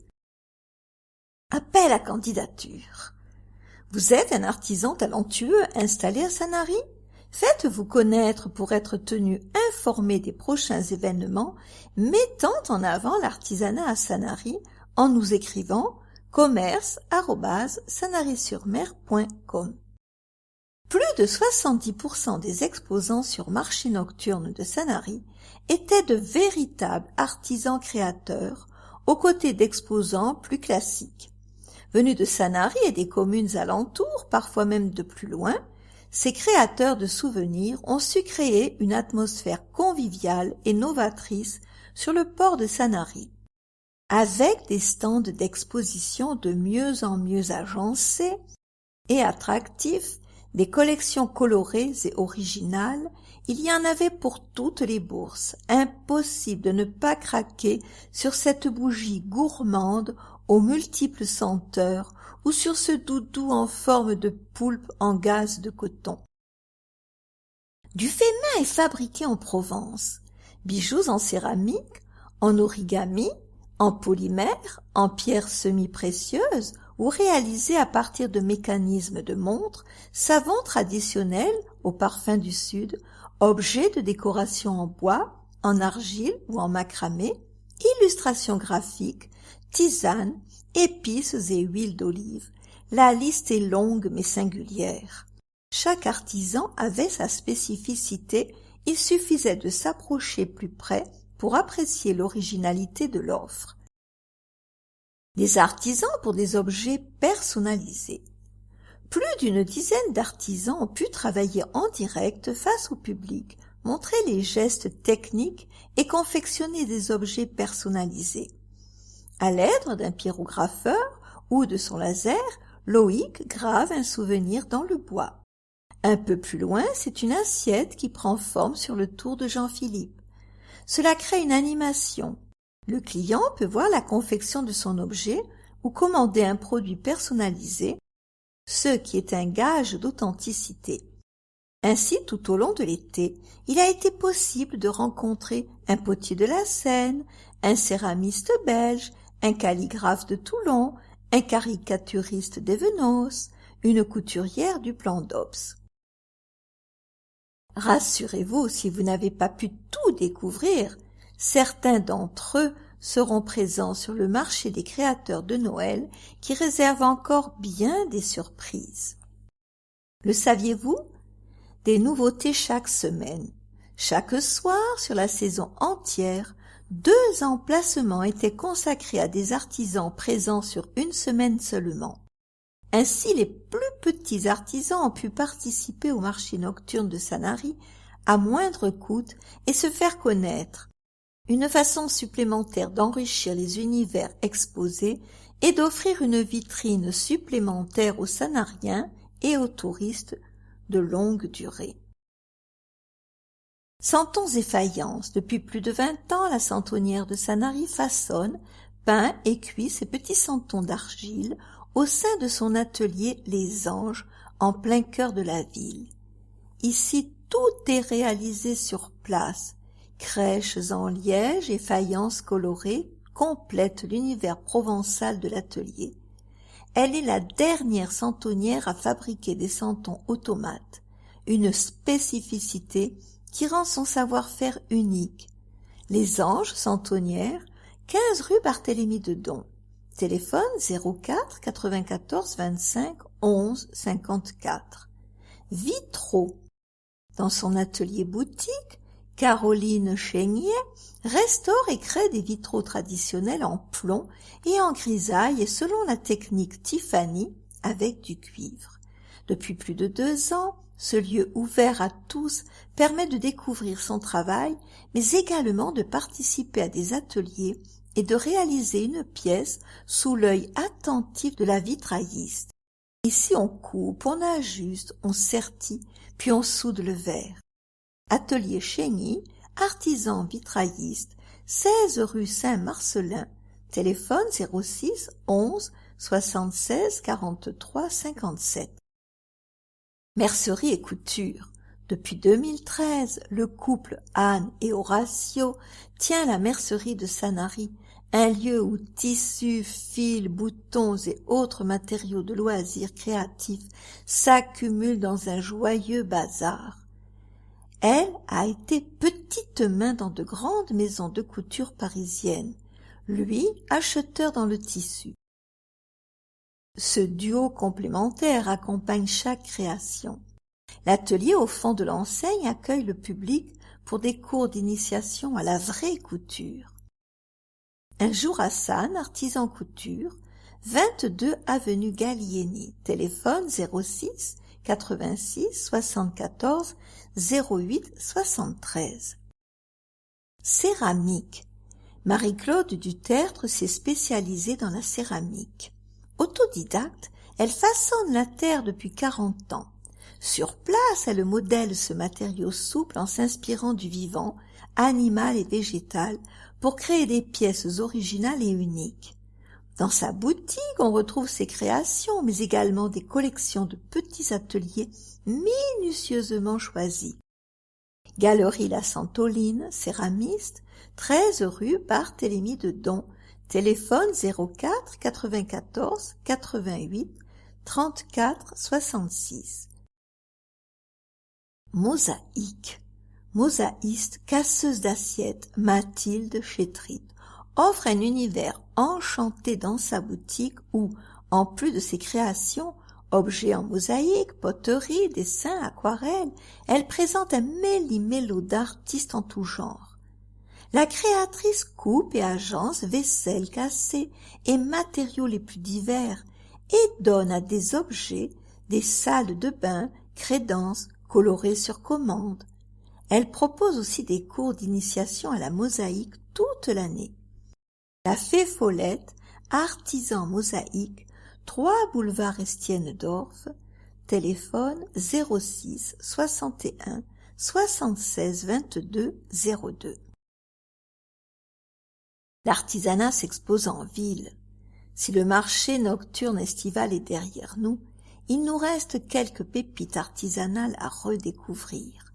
Appel à candidature. Vous êtes un artisan talentueux installé à Sanary? Faites-vous connaître pour être tenu informé des prochains événements mettant en avant l'artisanat à Sanary en nous écrivant commerce@sanarysurmer.com. Plus de 70% des exposants sur marché nocturne de Sanary étaient de véritables artisans créateurs, aux côtés d'exposants plus classiques. Venus de Sanary et des communes alentours, parfois même de plus loin, ces créateurs de souvenirs ont su créer une atmosphère conviviale et novatrice sur le port de Sanary. Avec des stands d'exposition de mieux en mieux agencés et attractifs, des collections colorées et originales, il y en avait pour toutes les bourses. Impossible de ne pas craquer sur cette bougie gourmande aux multiples senteurs ou sur ce doudou en forme de poulpe en gaze de coton. Du fait main est fabriqué en Provence. Bijoux en céramique, en origami, en polymère, en pierres semi-précieuses ou réalisés à partir de mécanismes de montres, savons traditionnels au parfum du Sud, objets de décoration en bois, en argile ou en macramé, illustrations graphiques, tisanes, épices et huiles d'olive. La liste est longue mais singulière. Chaque artisan avait sa spécificité, il suffisait de s'approcher plus près pour apprécier l'originalité de l'offre. Des artisans pour des objets personnalisés. Plus d'une dizaine d'artisans ont pu travailler en direct face au public, montrer les gestes techniques et confectionner des objets personnalisés. À l'aide d'un pyrographeur ou de son laser, Loïc grave un souvenir dans le bois. Un peu plus loin, c'est une assiette qui prend forme sur le tour de Jean-Philippe. Cela crée une animation. Le client peut voir la confection de son objet ou commander un produit personnalisé, ce qui est un gage d'authenticité. Ainsi, tout au long de l'été, il a été possible de rencontrer un potier de la Seine, un céramiste belge, un calligraphe de Toulon, un caricaturiste d'Evenos, une couturière du Plan d'Obs. Rassurez-vous, si vous n'avez pas pu tout découvrir, certains d'entre eux seront présents sur le marché des créateurs de Noël qui réserve encore bien des surprises. Le saviez-vous? Des nouveautés chaque semaine. Chaque soir, sur la saison entière, 2 emplacements étaient consacrés à des artisans présents sur une semaine seulement. Ainsi, les plus petits artisans ont pu participer au marché nocturne de Sanary à moindre coût et se faire connaître. Une façon supplémentaire d'enrichir les univers exposés et d'offrir une vitrine supplémentaire aux Sanariens et aux touristes de longue durée. Santons et faïences. Depuis plus de 20 ans, la santonnière de Sanary façonne, peint et cuit ses petits santons d'argile au sein de son atelier Les Anges, en plein cœur de la ville. Ici, tout est réalisé sur place. Crèches en liège et faïences colorées complètent l'univers provençal de l'atelier. Elle est la dernière santonnière à fabriquer des santons automates, une spécificité qui rend son savoir-faire unique. Les Anges santonnières, 15 rue Barthélemy de Don. Téléphone 04 94 25 11 54. Vitraux. Dans son atelier boutique, Caroline Chénier restaure et crée des vitraux traditionnels en plomb et en grisaille et selon la technique Tiffany avec du cuivre. Depuis plus de 2 ans, ce lieu ouvert à tous permet de découvrir son travail, mais également de participer à des ateliers et de réaliser une pièce sous l'œil attentif de la vitrailliste. Ici on coupe, on ajuste, on sertit, puis on soude le verre. Atelier Chény, artisan vitrailliste, 16 rue Saint-Marcellin, téléphone 06 11 76 43 57. Mercerie et couture. Depuis 2013, le couple Anne et Horatio tient la mercerie de Sanary, un lieu où tissus, fils, boutons et autres matériaux de loisirs créatifs s'accumulent dans un joyeux bazar. Elle a été petite main dans de grandes maisons de couture parisiennes, lui acheteur dans le tissu. Ce duo complémentaire accompagne chaque création. L'atelier au fond de l'enseigne accueille le public pour des cours d'initiation à la vraie couture. Un jour Hassan, artisan couture, 22 avenue Gallieni, téléphone 06 86 74 08 73. Céramique. Marie-Claude Dutertre s'est spécialisée dans la céramique. Autodidacte, elle façonne la terre depuis 40 ans. Sur place, elle modèle ce matériau souple en s'inspirant du vivant, animal et végétal, pour créer des pièces originales et uniques. Dans sa boutique, on retrouve ses créations, mais également des collections de petits ateliers minutieusement choisis. Galerie La Santoline, céramiste, 13 rue Barthélemy de Don, téléphone 04 94 88 34 66. Mosaïque. Mosaïste, casseuse d'assiettes, Mathilde Chétrit, offre un univers enchanté dans sa boutique où, en plus de ses créations, objets en mosaïque, poterie, dessins, aquarelles, elle présente un méli-mélo d'artistes en tout genre. La créatrice coupe et agence vaisselle cassée et matériaux les plus divers et donne à des objets des salles de bain, crédences, colorées sur commande. Elle propose aussi des cours d'initiation à la mosaïque toute l'année. La Fée Follette, artisan mosaïque, 3 boulevard Estienne-Dorf, téléphone 06 61 76 22 02. L'artisanat s'expose en ville. Si le marché nocturne estival est derrière nous, il nous reste quelques pépites artisanales à redécouvrir.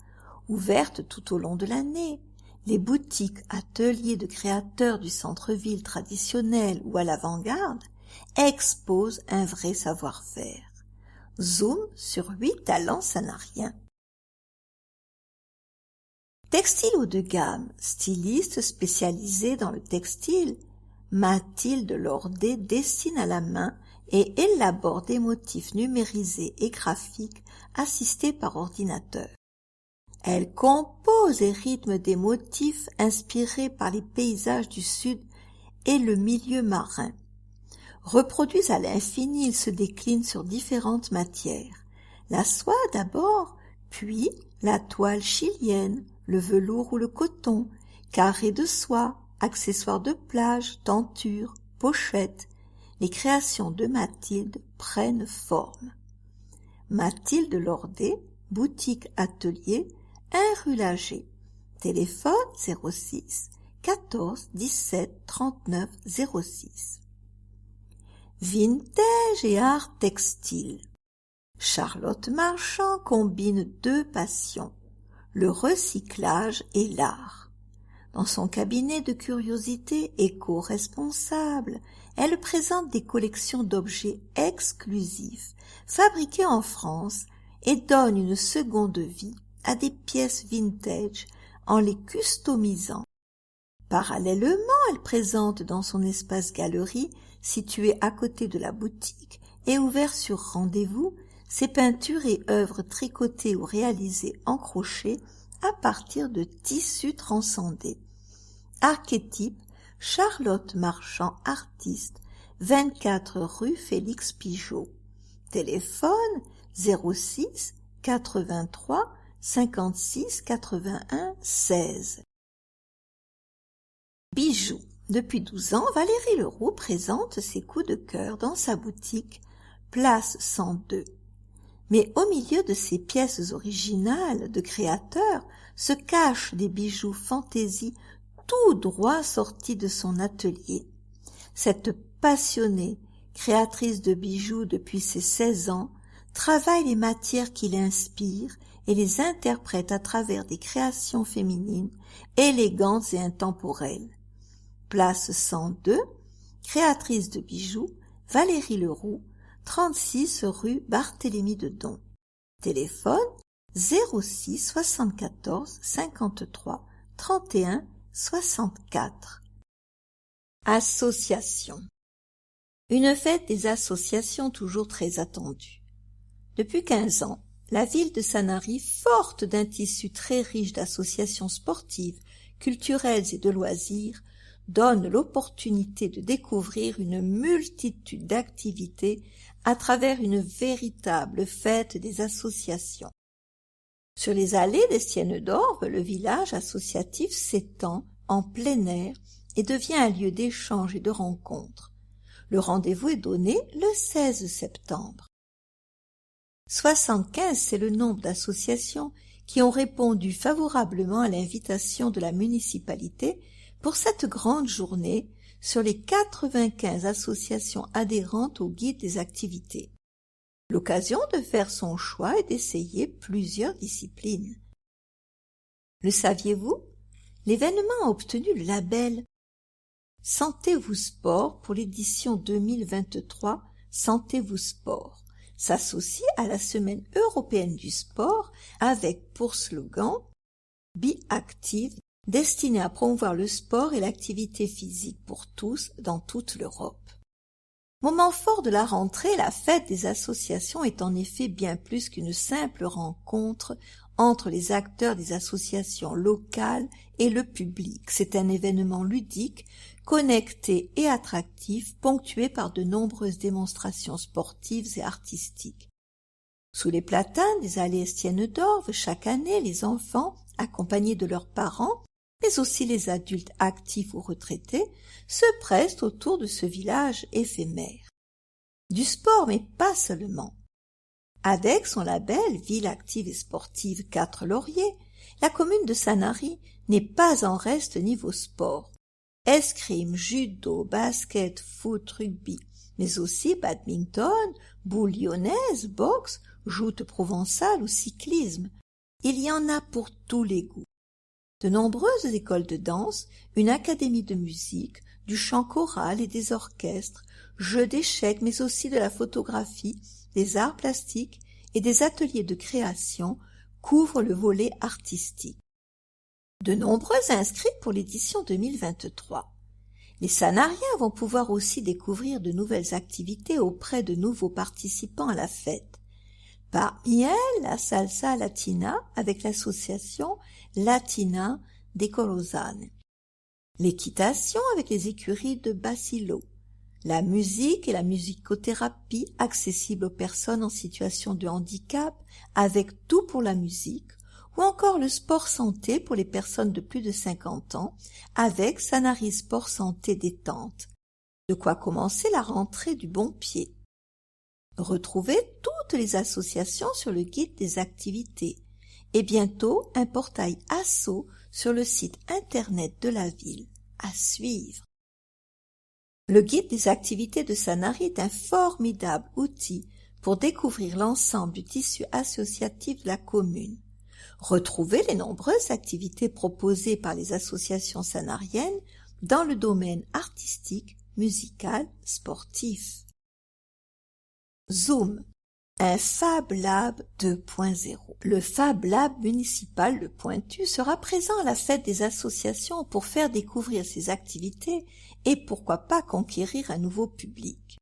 Ouvertes tout au long de l'année, les boutiques ateliers de créateurs du centre-ville traditionnel ou à l'avant-garde exposent un vrai savoir-faire. Zoom sur 8 talents, ça n'a rien. Textile haut de gamme, styliste spécialisée dans le textile, Mathilde Lordet dessine à la main et élabore des motifs numérisés et graphiques assistés par ordinateur. Elle compose et rythme des motifs inspirés par les paysages du Sud et le milieu marin. Reproduits à l'infini, ils se déclinent sur différentes matières. La soie d'abord, puis la toile chilienne, le velours ou le coton, carrés de soie, accessoires de plage, tentures, pochettes. Les créations de Mathilde prennent forme. Mathilde Lordet, boutique atelier, 1 rue Laget. Téléphone 06 14 17 39 06. Vintage et art textile. Charlotte Marchand combine 2 passions, le recyclage et l'art. Dans son cabinet de curiosités éco-responsable, elle présente des collections d'objets exclusifs, fabriqués en France, et donne une seconde vie à des pièces vintage en les customisant. Parallèlement, elle présente dans son espace galerie, situé à côté de la boutique et ouvert sur rendez-vous, ses peintures et œuvres tricotées ou réalisées en crochet à partir de tissus transcendés. Archétype, Charlotte Marchand, artiste, 24 rue Félix Pigeot. Téléphone 06 83 56 81 16. Bijoux. Depuis 12 ans, Valérie Leroux présente ses coups de cœur dans sa boutique, place 102. Mais au milieu de ces pièces originales de créateurs se cachent des bijoux fantaisie tout droit sortis de son atelier. Cette passionnée, créatrice de bijoux depuis ses 16 ans, travaille les matières qui l'inspirent et les interprète à travers des créations féminines, élégantes et intemporelles. Place 102, créatrice de bijoux, Valérie Leroux, 36 rue Barthélemy de Don. Téléphone 06 74 53 31 64. Association. Une fête des associations toujours très attendue. Depuis 15 ans, la ville de Sanary, forte d'un tissu très riche d'associations sportives, culturelles et de loisirs, donne l'opportunité de découvrir une multitude d'activités à travers une véritable fête des associations. Sur les allées d'Estienne-d'Orve, le village associatif s'étend en plein air et devient un lieu d'échange et de rencontre. Le rendez-vous est donné le 16 septembre. 75, c'est le nombre d'associations qui ont répondu favorablement à l'invitation de la municipalité pour cette grande journée sur les 95 associations adhérentes au guide des activités. L'occasion de faire son choix et d'essayer plusieurs disciplines. Le saviez-vous? L'événement a obtenu le label Sentez-vous sport pour l'édition 2023 Sentez-vous sport. S'associe à la Semaine européenne du sport avec pour slogan Be Active, destiné à promouvoir le sport et l'activité physique pour tous dans toute l'Europe. Moment fort de la rentrée, la fête des associations est en effet bien plus qu'une simple rencontre entre les acteurs des associations locales et le public. C'est un événement ludique, connecté et attractif, ponctué par de nombreuses démonstrations sportives et artistiques. Sous les platanes des allées Estienne d'Orve, chaque année, les enfants, accompagnés de leurs parents, mais aussi les adultes actifs ou retraités, se pressent autour de ce village éphémère. Du sport, mais pas seulement. Avec son label Ville active et sportive 4 Lauriers, la commune de Sanary n'est pas en reste niveau sport. Escrime, judo, basket, foot, rugby, mais aussi badminton, boule lyonnaise, boxe, joute provençale ou cyclisme. Il y en a pour tous les goûts. De nombreuses écoles de danse, une académie de musique, du chant choral et des orchestres, jeux d'échecs mais aussi de la photographie, des arts plastiques et des ateliers de création couvrent le volet artistique. De nombreux inscrits pour l'édition 2023. Les Sanariens vont pouvoir aussi découvrir de nouvelles activités auprès de nouveaux participants à la fête. Parmi elles, la salsa latina avec l'association Latina de Corozane, l'équitation avec les écuries de Basilo, la musique et la musicothérapie accessible aux personnes en situation de handicap avec Tout pour la musique, ou encore le sport santé pour les personnes de plus de 50 ans avec Sanary Sport Santé Détente. De quoi commencer la rentrée du bon pied. Retrouvez toutes les associations sur le guide des activités et bientôt un portail Asso sur le site internet de la ville. À suivre. Le guide des activités de Sanary est un formidable outil pour découvrir l'ensemble du tissu associatif de la commune. Retrouvez les nombreuses activités proposées par les associations sanariennes dans le domaine artistique, musical, sportif. Zoom, un Fab Lab 2.0. Le Fab Lab municipal Le Pointu sera présent à la fête des associations pour faire découvrir ses activités et pourquoi pas conquérir un nouveau public.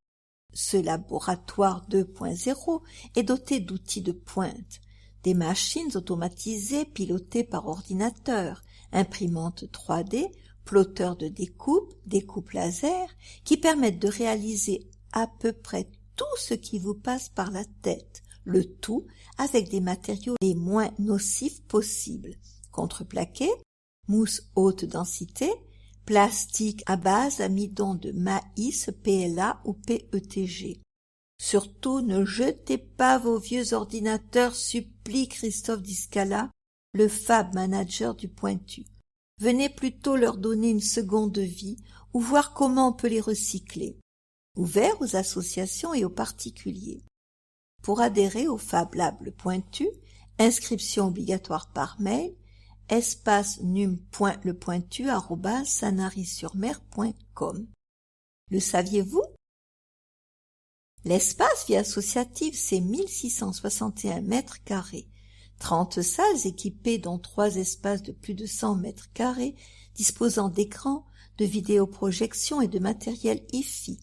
Ce laboratoire 2.0 est doté d'outils de pointe, des machines automatisées pilotées par ordinateur, imprimantes 3D, plotteurs de découpe laser, qui permettent de réaliser à peu près tout ce qui vous passe par la tête, le tout avec des matériaux les moins nocifs possibles. Contreplaqué, mousse haute densité, plastique à base d'amidon de maïs, PLA ou PETG. Surtout, ne jetez pas vos vieux ordinateurs, supplie Christophe Discala, le Fab Manager du Pointu. Venez plutôt leur donner une seconde vie ou voir comment on peut les recycler. Ouvert aux associations et aux particuliers. Pour adhérer au Fab Lab Le Pointu, inscription obligatoire par mail, espace-num.lepointu@sanary-sur-mer.com. Le saviez-vous? L'espace vie associative, c'est 1661 mètres carrés, 30 salles équipées dont 3 espaces de plus de 100 mètres carrés, disposant d'écrans, de vidéoprojections et de matériel hi-fi.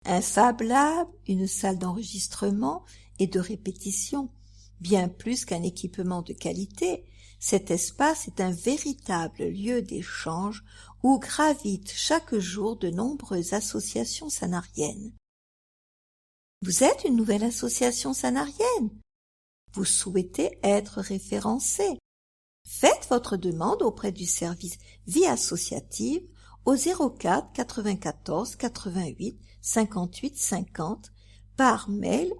Un Fab Lab, une salle d'enregistrement et de répétition, bien plus qu'un équipement de qualité, cet espace est un véritable lieu d'échange où gravitent chaque jour de nombreuses associations sanariennes. Vous êtes une nouvelle association sanarienne? Vous souhaitez être référencé? Faites votre demande auprès du service Vie associative au 04 94 88 58 50 par mail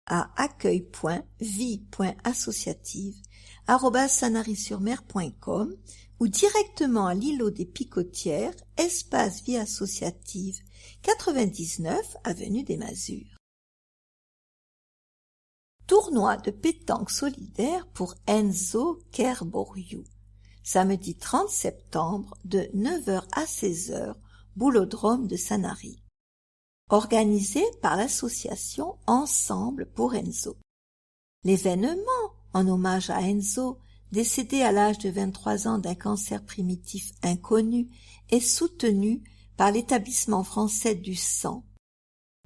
à accueil.vie.associative@sanary-sur-mer.com ou directement à l'îlot des Picotières, espace Vie associative, 99 avenue des Masures. Tournoi de pétanque solidaire pour Enzo Kerboriou. samedi 30 septembre de 9h à 16h, boulodrome de Sanary. Organisé par l'association Ensemble pour Enzo. L'événement, en hommage à Enzo, décédé à l'âge de 23 ans d'un cancer primitif inconnu, est soutenu par l'Établissement français du sang,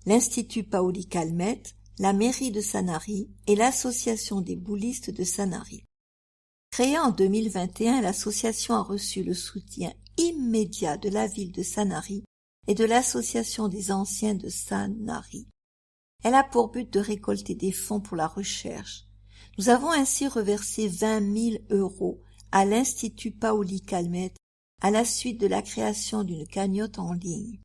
l'Institut Paoli Calmette, la mairie de Sanary et l'Association des boulistes de Sanary. Créée en 2021, l'association a reçu le soutien immédiat de la ville de Sanary et de l'Association des anciens de Sanary. Elle a pour but de récolter des fonds pour la recherche. Nous avons ainsi reversé 20 000 € à l'Institut Paoli Calmette à la suite de la création d'une cagnotte en ligne.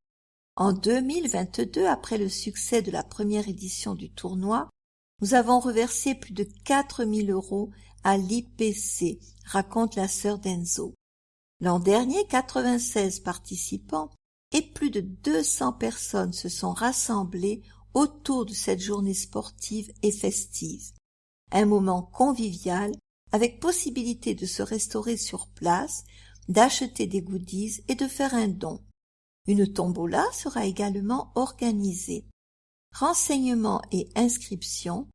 En 2022, après le succès de la première édition du tournoi, nous avons reversé plus de 4 000 € à l'IPC, raconte la sœur d'Enzo. L'an dernier, 96 participants et plus de 200 personnes se sont rassemblées autour de cette journée sportive et festive. Un moment convivial avec possibilité de se restaurer sur place, d'acheter des goodies et de faire un don. Une tombola sera également organisée. Renseignements et inscriptions,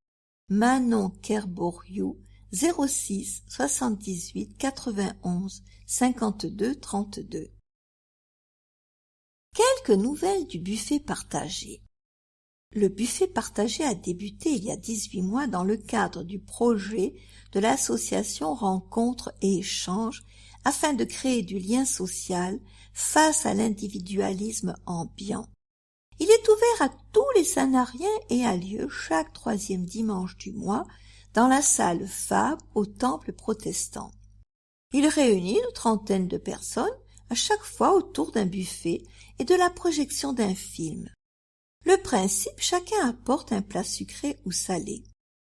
Manon Kerboriou, 06 78 91 52 32. Quelques nouvelles du buffet partagé. Le buffet partagé a débuté il y a 18 mois dans le cadre du projet de l'association Rencontres et Échanges afin de créer du lien social face à l'individualisme ambiant. Il est ouvert à tous les Sanariens et a lieu chaque 3e dimanche du mois dans la salle Fabre au Temple protestant. Il réunit une trentaine de personnes à chaque fois autour d'un buffet et de la projection d'un film. Le principe, chacun apporte un plat sucré ou salé.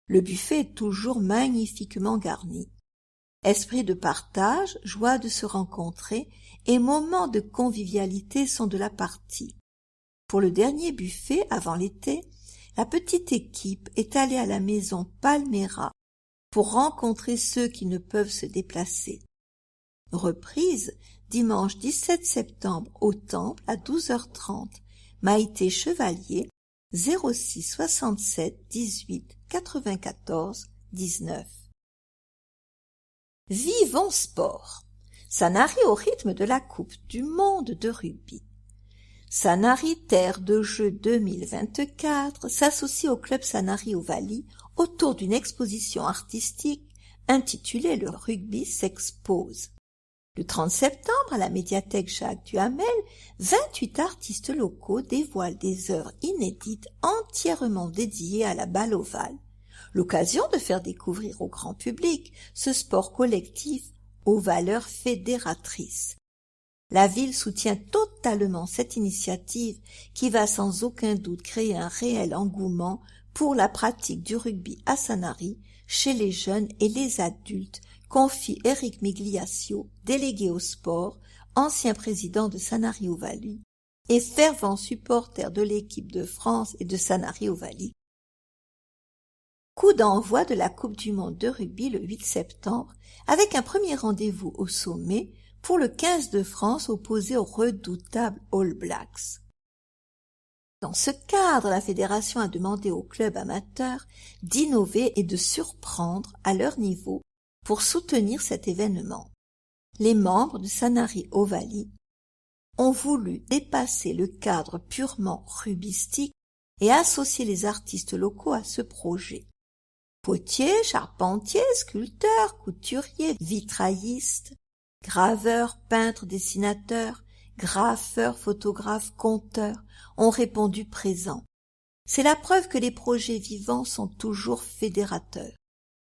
Le buffet est toujours magnifiquement garni. Esprit de partage, joie de se rencontrer et moments de convivialité sont de la partie. Pour le dernier buffet, avant l'été, la petite équipe est allée à la maison Palmera pour rencontrer ceux qui ne peuvent se déplacer. Reprise dimanche 17 septembre au Temple à 12h30. Maïté Chevalier, 06 67 18 94 19. Vivons sport. Sanary au rythme de la Coupe du monde de rugby. Sanary Terre de Jeux 2024 s'associe au club Sanary Ovalie autour d'une exposition artistique intitulée Le rugby s'expose. Le 30 septembre, à la médiathèque Jacques Duhamel, 28 artistes locaux dévoilent des œuvres inédites entièrement dédiées à la balle ovale. L'occasion de faire découvrir au grand public ce sport collectif aux valeurs fédératrices. La ville soutient totalement cette initiative qui va sans aucun doute créer un réel engouement pour la pratique du rugby à Sanary chez les jeunes et les adultes, confie Éric Migliaccio, délégué au sport, ancien président de Sanary Ovalie et fervent supporter de l'équipe de France et de Sanary Ovalie. Coup d'envoi de la Coupe du monde de rugby le 8 septembre avec un premier rendez-vous au sommet pour le 15 de France opposé aux redoutables All Blacks. Dans ce cadre, la fédération a demandé aux clubs amateurs d'innover et de surprendre à leur niveau pour soutenir cet événement. Les membres de Sanary Ovalie ont voulu dépasser le cadre purement rugbystique et associer les artistes locaux à ce projet. Potiers, charpentiers, sculpteurs, couturiers, vitraillistes, graveurs, peintres, dessinateurs, graffeurs, photographes, conteurs ont répondu présents. C'est la preuve que les projets vivants sont toujours fédérateurs.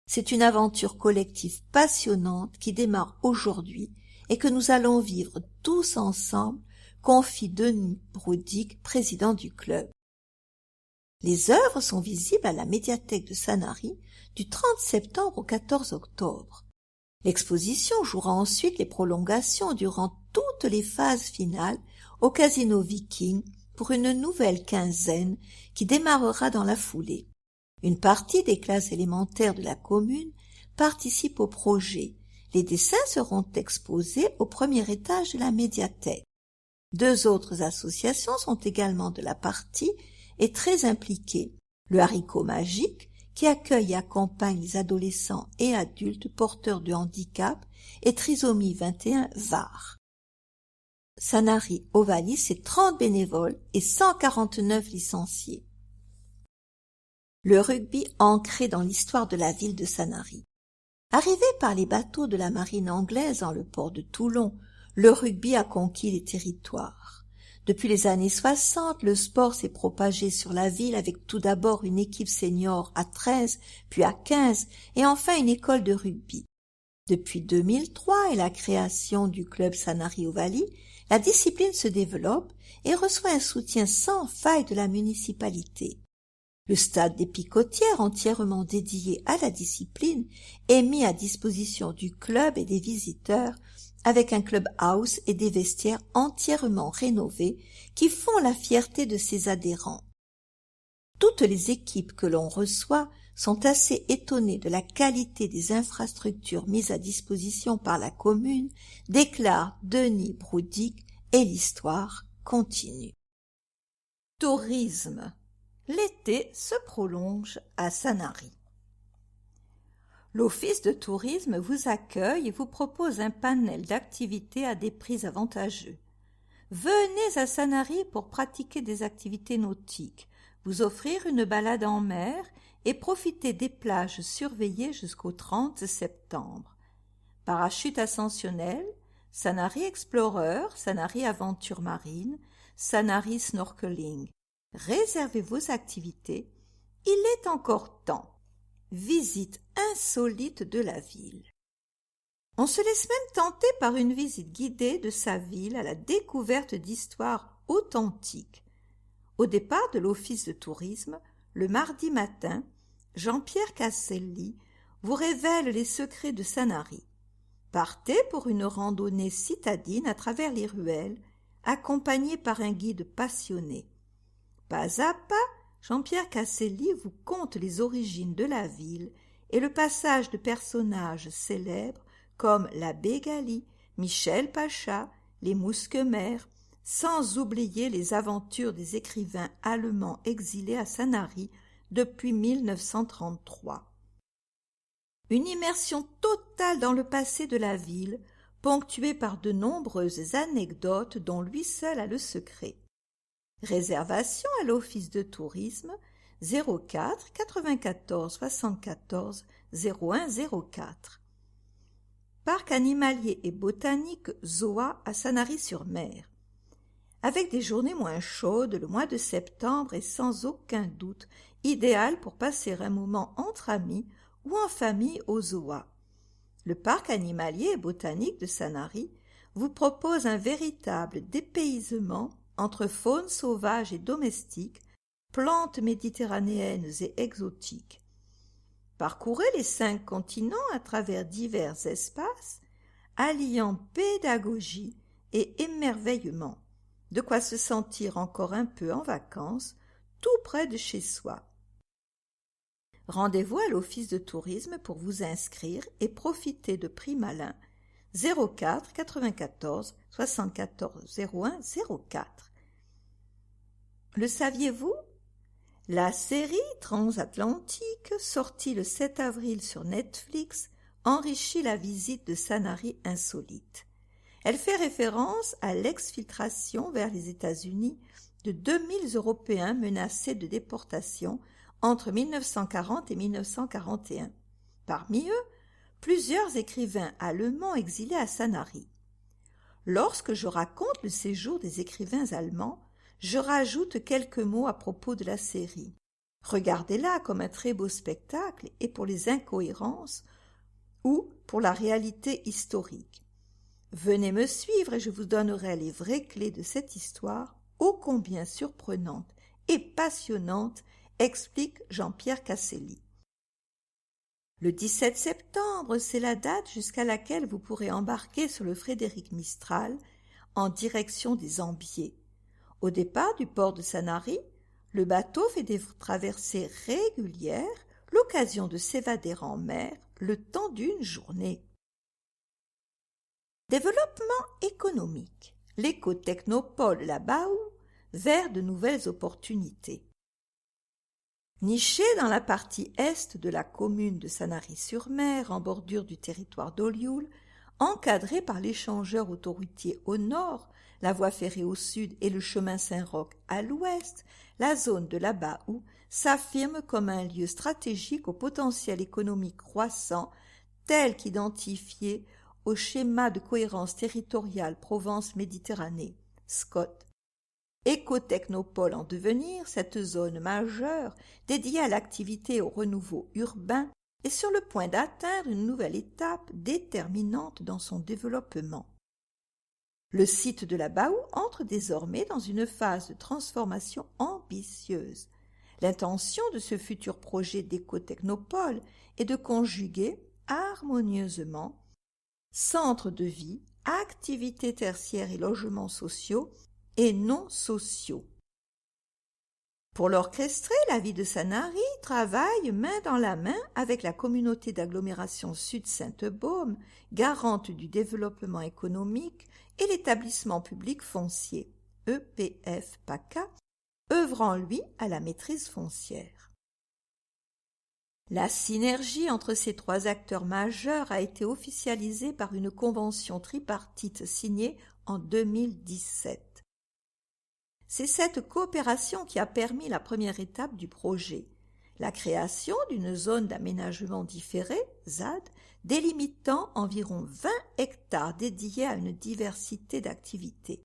C'est une aventure collective passionnante qui démarre aujourd'hui et que nous allons vivre tous ensemble, confie Denis Broudic, président du club. Les œuvres sont visibles à la médiathèque de Sanary du 30 septembre au 14 octobre. L'exposition jouera ensuite les prolongations durant toutes les phases finales au Casino Viking pour une nouvelle quinzaine qui démarrera dans la foulée. Une partie des classes élémentaires de la commune participe au projet Les dessins seront exposés au premier étage de la médiathèque. 2 autres associations sont également de la partie et très impliquées. Le Haricot Magique, qui accueille et accompagne les adolescents et adultes porteurs de handicap, et Trisomie 21 Var. Sanary Ovalie, c'est 30 bénévoles et 149 licenciés. Le rugby ancré dans l'histoire de la ville de Sanary. Arrivé par les bateaux de la marine anglaise dans le port de Toulon, le rugby a conquis les territoires. Depuis les années 60, le sport s'est propagé sur la ville avec tout d'abord une équipe senior à 13, puis à 15 et enfin une école de rugby. Depuis 2003 et la création du club Sanary Ovalie, la discipline se développe et reçoit un soutien sans faille de la municipalité. Le stade des Picotières, entièrement dédié à la discipline, est mis à disposition du club et des visiteurs, avec un club house et des vestiaires entièrement rénovés qui font la fierté de ses adhérents. Toutes les équipes que l'on reçoit sont assez étonnées de la qualité des infrastructures mises à disposition par la commune, déclare Denis Broudic, et l'histoire continue. Tourisme. L'été se prolonge à Sanary. L'Office de tourisme vous accueille et vous propose un panel d'activités à des prix avantageux. Venez à Sanary pour pratiquer des activités nautiques, vous offrir une balade en mer et profiter des plages surveillées jusqu'au 30 septembre. Parachute ascensionnel, Sanary Explorer, Sanary Aventure Marine, Sanary Snorkeling. Réservez vos activités, il est encore temps. Visite insolite de la ville. On se laisse même tenter par une visite guidée de sa ville à la découverte d'histoires authentiques. Au départ de l'office de tourisme, le mardi matin, Jean-Pierre Casselli vous révèle les secrets de Sanary. Partez pour une randonnée citadine à travers les ruelles, accompagné par un guide passionné. Pas à pas, Jean-Pierre Casselli vous conte les origines de la ville et le passage de personnages célèbres comme l'abbé Gali, Michel Pacha, les Mousquemères, sans oublier les aventures des écrivains allemands exilés à Sanary depuis 1933. Une immersion totale dans le passé de la ville, ponctuée par de nombreuses anecdotes dont lui seul a le secret. Réservation à l'Office de tourisme 04 94 74 01 04. Parc animalier et botanique Zoa à Sanary-sur-Mer. Avec des journées moins chaudes, le mois de septembre est sans aucun doute idéal pour passer un moment entre amis ou en famille au Zoa. Le parc animalier et botanique de Sanary vous propose un véritable dépaysement entre faune sauvage et domestique, plantes méditerranéennes et exotiques. Parcourez les 5 continents à travers divers espaces, alliant pédagogie et émerveillement, de quoi se sentir encore un peu en vacances, tout près de chez soi. Rendez-vous à l'Office de tourisme pour vous inscrire et profiter de prix malins 04 94 74 01 04. Le saviez-vous? La série transatlantique, sortie le 7 avril sur Netflix, enrichit la visite de Sanary insolite. Elle fait référence à l'exfiltration vers les États-Unis de 2000 Européens menacés de déportation entre 1940 et 1941. Parmi eux, plusieurs écrivains allemands exilés à Sanary. Lorsque je raconte le séjour des écrivains allemands, je rajoute quelques mots à propos de la série. Regardez-la comme un très beau spectacle et pour les incohérences ou pour la réalité historique. Venez me suivre et je vous donnerai les vraies clés de cette histoire ô combien surprenante et passionnante, explique Jean-Pierre Casselli. Le 17 septembre, c'est la date jusqu'à laquelle vous pourrez embarquer sur le Frédéric Mistral en direction des Ambiers. Au départ du port de Sanary, le bateau fait des traversées régulières, l'occasion de s'évader en mer le temps d'une journée. Développement économique. L'éco-technopole Labaou vers de nouvelles opportunités. Niché dans la partie est de la commune de Sanary-sur-Mer, en bordure du territoire d'Olioul, encadré par l'échangeur autoroutier au nord, la voie ferrée au sud et le chemin Saint-Roch à l'ouest, la zone de Labaou s'affirme comme un lieu stratégique au potentiel économique croissant, tel qu'identifié au schéma de cohérence territoriale Provence-Méditerranée, SCOT. Écotechnopole en devenir, cette zone majeure dédiée à l'activité et au renouveau urbain est sur le point d'atteindre une nouvelle étape déterminante dans son développement. Le site de Labaou entre désormais dans une phase de transformation ambitieuse. L'intention de ce futur projet d'écotechnopole est de conjuguer harmonieusement centres de vie, activités tertiaires et logements sociaux et non sociaux. Pour l'orchestrer, la ville de Sanary travaille main dans la main avec la communauté d'agglomération Sud-Sainte-Baume, garante du développement économique, et l'établissement public foncier, EPF PACA, œuvrant lui à la maîtrise foncière. La synergie entre ces trois acteurs majeurs a été officialisée par une convention tripartite signée en 2017. C'est cette coopération qui a permis la première étape du projet, la création d'une zone d'aménagement différé, ZAD, délimitant environ 20 hectares dédiés à une diversité d'activités.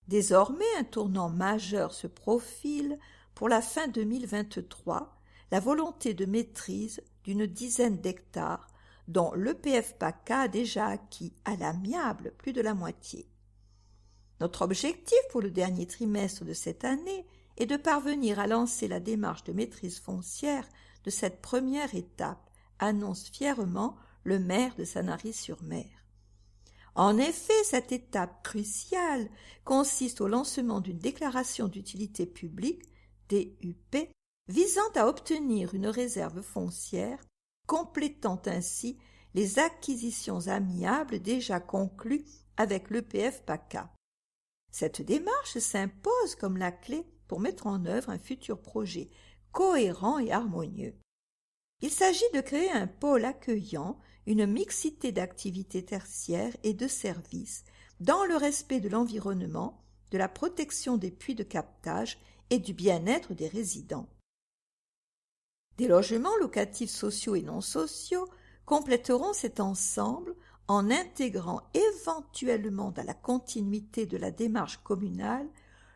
Désormais, un tournant majeur se profile pour la fin 2023, la volonté de maîtrise d'une dizaine d'hectares, dont l'EPF PACA a déjà acquis à l'amiable plus de la moitié. Notre objectif pour le dernier trimestre de cette année est de parvenir à lancer la démarche de maîtrise foncière de cette première étape, annonce fièrement le maire de Sanary-sur-Mer. En effet, cette étape cruciale consiste au lancement d'une déclaration d'utilité publique, DUP, visant à obtenir une réserve foncière, complétant ainsi les acquisitions amiables déjà conclues avec l'EPF PACA. Cette démarche s'impose comme la clé pour mettre en œuvre un futur projet cohérent et harmonieux. Il s'agit de créer un pôle accueillant, une mixité d'activités tertiaires et de services, dans le respect de l'environnement, de la protection des puits de captage et du bien-être des résidents. Des logements locatifs sociaux et non sociaux compléteront cet ensemble en intégrant éventuellement dans la continuité de la démarche communale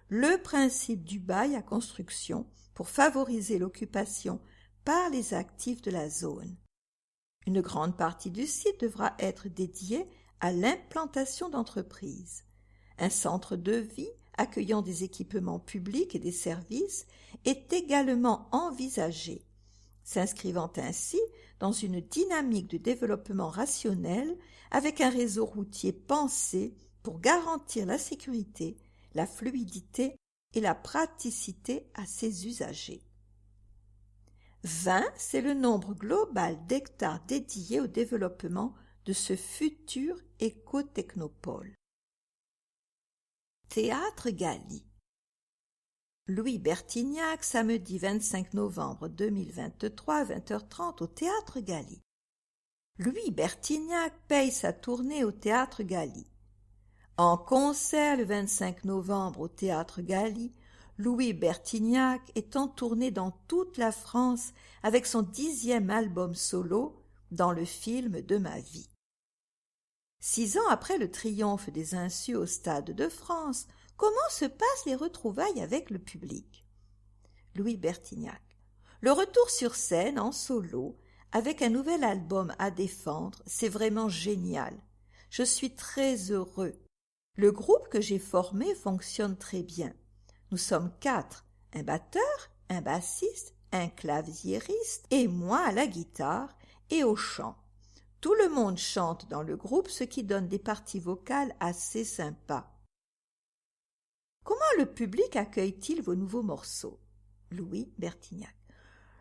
le principe du bail à construction pour favoriser l'occupation par les actifs de la zone. Une grande partie du site devra être dédiée à l'implantation d'entreprises. Un centre de vie accueillant des équipements publics et des services est également envisagé, s'inscrivant ainsi dans une dynamique de développement rationnel avec un réseau routier pensé pour garantir la sécurité, la fluidité et la praticité à ses usagers. 20, c'est le nombre global d'hectares dédiés au développement de ce futur écotechnopole. Théâtre Galie. Louis Bertignac, samedi 25 novembre 2023 à 20h30 au Théâtre Galie. Louis Bertignac paye sa tournée au Théâtre Galie. En concert le 25 novembre au Théâtre Galie, Louis Bertignac est en tournée dans toute la France avec son 10e album solo dans le film de ma vie. 6 ans après le triomphe des Insus au Stade de France, comment se passent les retrouvailles avec le public? Louis Bertignac. Le retour sur scène en solo, avec un nouvel album à défendre, c'est vraiment génial. Je suis très heureux. Le groupe que j'ai formé fonctionne très bien. Nous sommes 4, un batteur, un bassiste, un claviériste et moi à la guitare et au chant. Tout le monde chante dans le groupe, ce qui donne des parties vocales assez sympas. Comment le public accueille-t-il vos nouveaux morceaux? Louis Bertignac.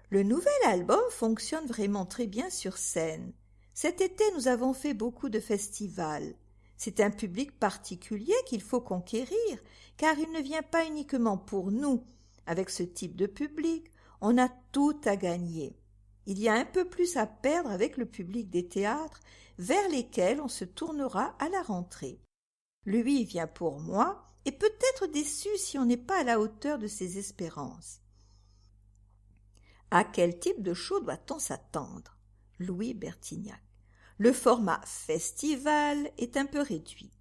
Le nouvel album fonctionne vraiment très bien sur scène. Cet été, nous avons fait beaucoup de festivals. C'est un public particulier qu'il faut conquérir, car il ne vient pas uniquement pour nous. Avec ce type de public, on a tout à gagner. Il y a un peu plus à perdre avec le public des théâtres vers lesquels on se tournera à la rentrée. Lui vient pour moi et peut être déçu si on n'est pas à la hauteur de ses espérances. À quel type de show doit-on s'attendre? Louis Bertignac. Le format festival est un peu réduit.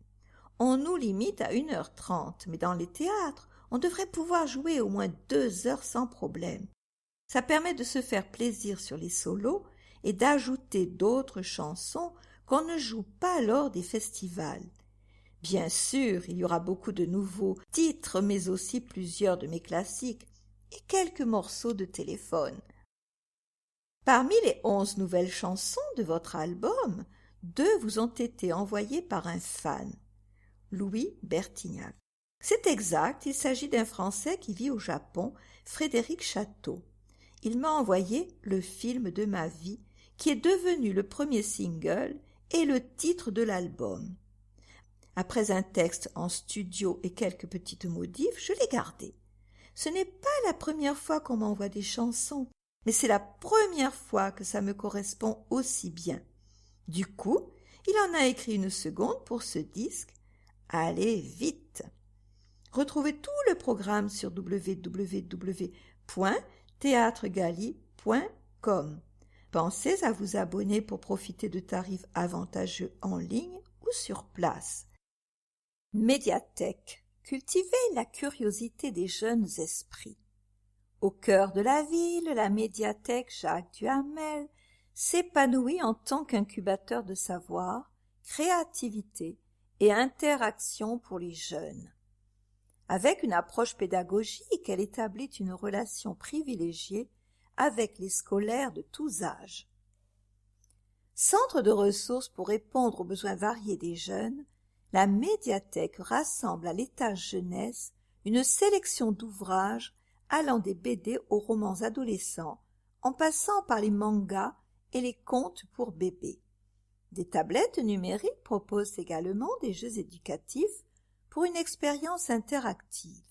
On nous limite à 1h30, mais dans les théâtres, on devrait pouvoir jouer au moins 2 heures sans problème. Ça permet de se faire plaisir sur les solos et d'ajouter d'autres chansons qu'on ne joue pas lors des festivals. Bien sûr, il y aura beaucoup de nouveaux titres, mais aussi plusieurs de mes classiques et quelques morceaux de téléphone. Parmi les 11 nouvelles chansons de votre album, 2 vous ont été envoyées par un fan, Louis Bertignac. C'est exact, il s'agit d'un Français qui vit au Japon, Frédéric Château. Il m'a envoyé le film de ma vie, qui est devenu le premier single et le titre de l'album. Après un texte en studio et quelques petites modifs, je l'ai gardé. Ce n'est pas la première fois qu'on m'envoie des chansons, mais c'est la première fois que ça me correspond aussi bien. Du coup, il en a écrit une seconde pour ce disque. Allez vite! Retrouvez tout le programme sur www.theatregali.com. Pensez à vous abonner pour profiter de tarifs avantageux en ligne ou sur place. Médiathèque. Cultivez la curiosité des jeunes esprits. Au cœur de la ville, la médiathèque Jacques Duhamel s'épanouit en tant qu'incubateur de savoir, créativité et interaction pour les jeunes. Avec une approche pédagogique, elle établit une relation privilégiée avec les scolaires de tous âges. Centre de ressources pour répondre aux besoins variés des jeunes, la médiathèque rassemble à l'étage jeunesse une sélection d'ouvrages allant des BD aux romans adolescents, en passant par les mangas et les contes pour bébés. Des tablettes numériques proposent également des jeux éducatifs pour une expérience interactive.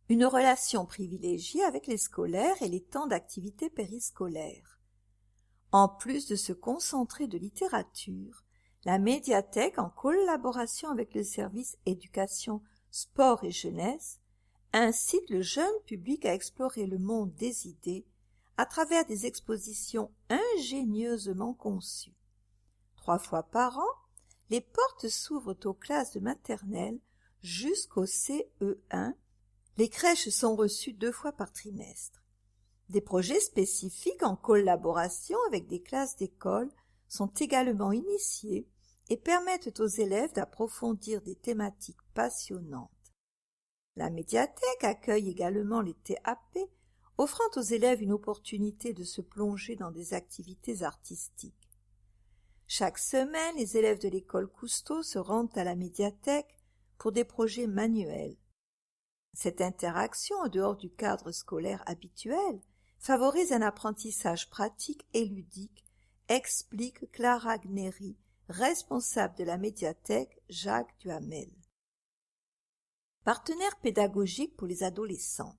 Une relation privilégiée avec les scolaires et les temps d'activité périscolaire. En plus de se concentrer de littérature, la médiathèque, en collaboration avec le service éducation, sport et jeunesse, incite le jeune public à explorer le monde des idées à travers des expositions ingénieusement conçues. 3 fois par an, les portes s'ouvrent aux classes de maternelle jusqu'au CE1. Les crèches sont reçues 2 fois par trimestre. Des projets spécifiques en collaboration avec des classes d'école sont également initiés et permettent aux élèves d'approfondir des thématiques passionnantes. La médiathèque accueille également les TAP, offrant aux élèves une opportunité de se plonger dans des activités artistiques. Chaque semaine, les élèves de l'école Cousteau se rendent à la médiathèque pour des projets manuels. Cette interaction en dehors du cadre scolaire habituel favorise un apprentissage pratique et ludique, explique Clara Gneri, responsable de la médiathèque Jacques Duhamel. Partenaire pédagogique pour les adolescents.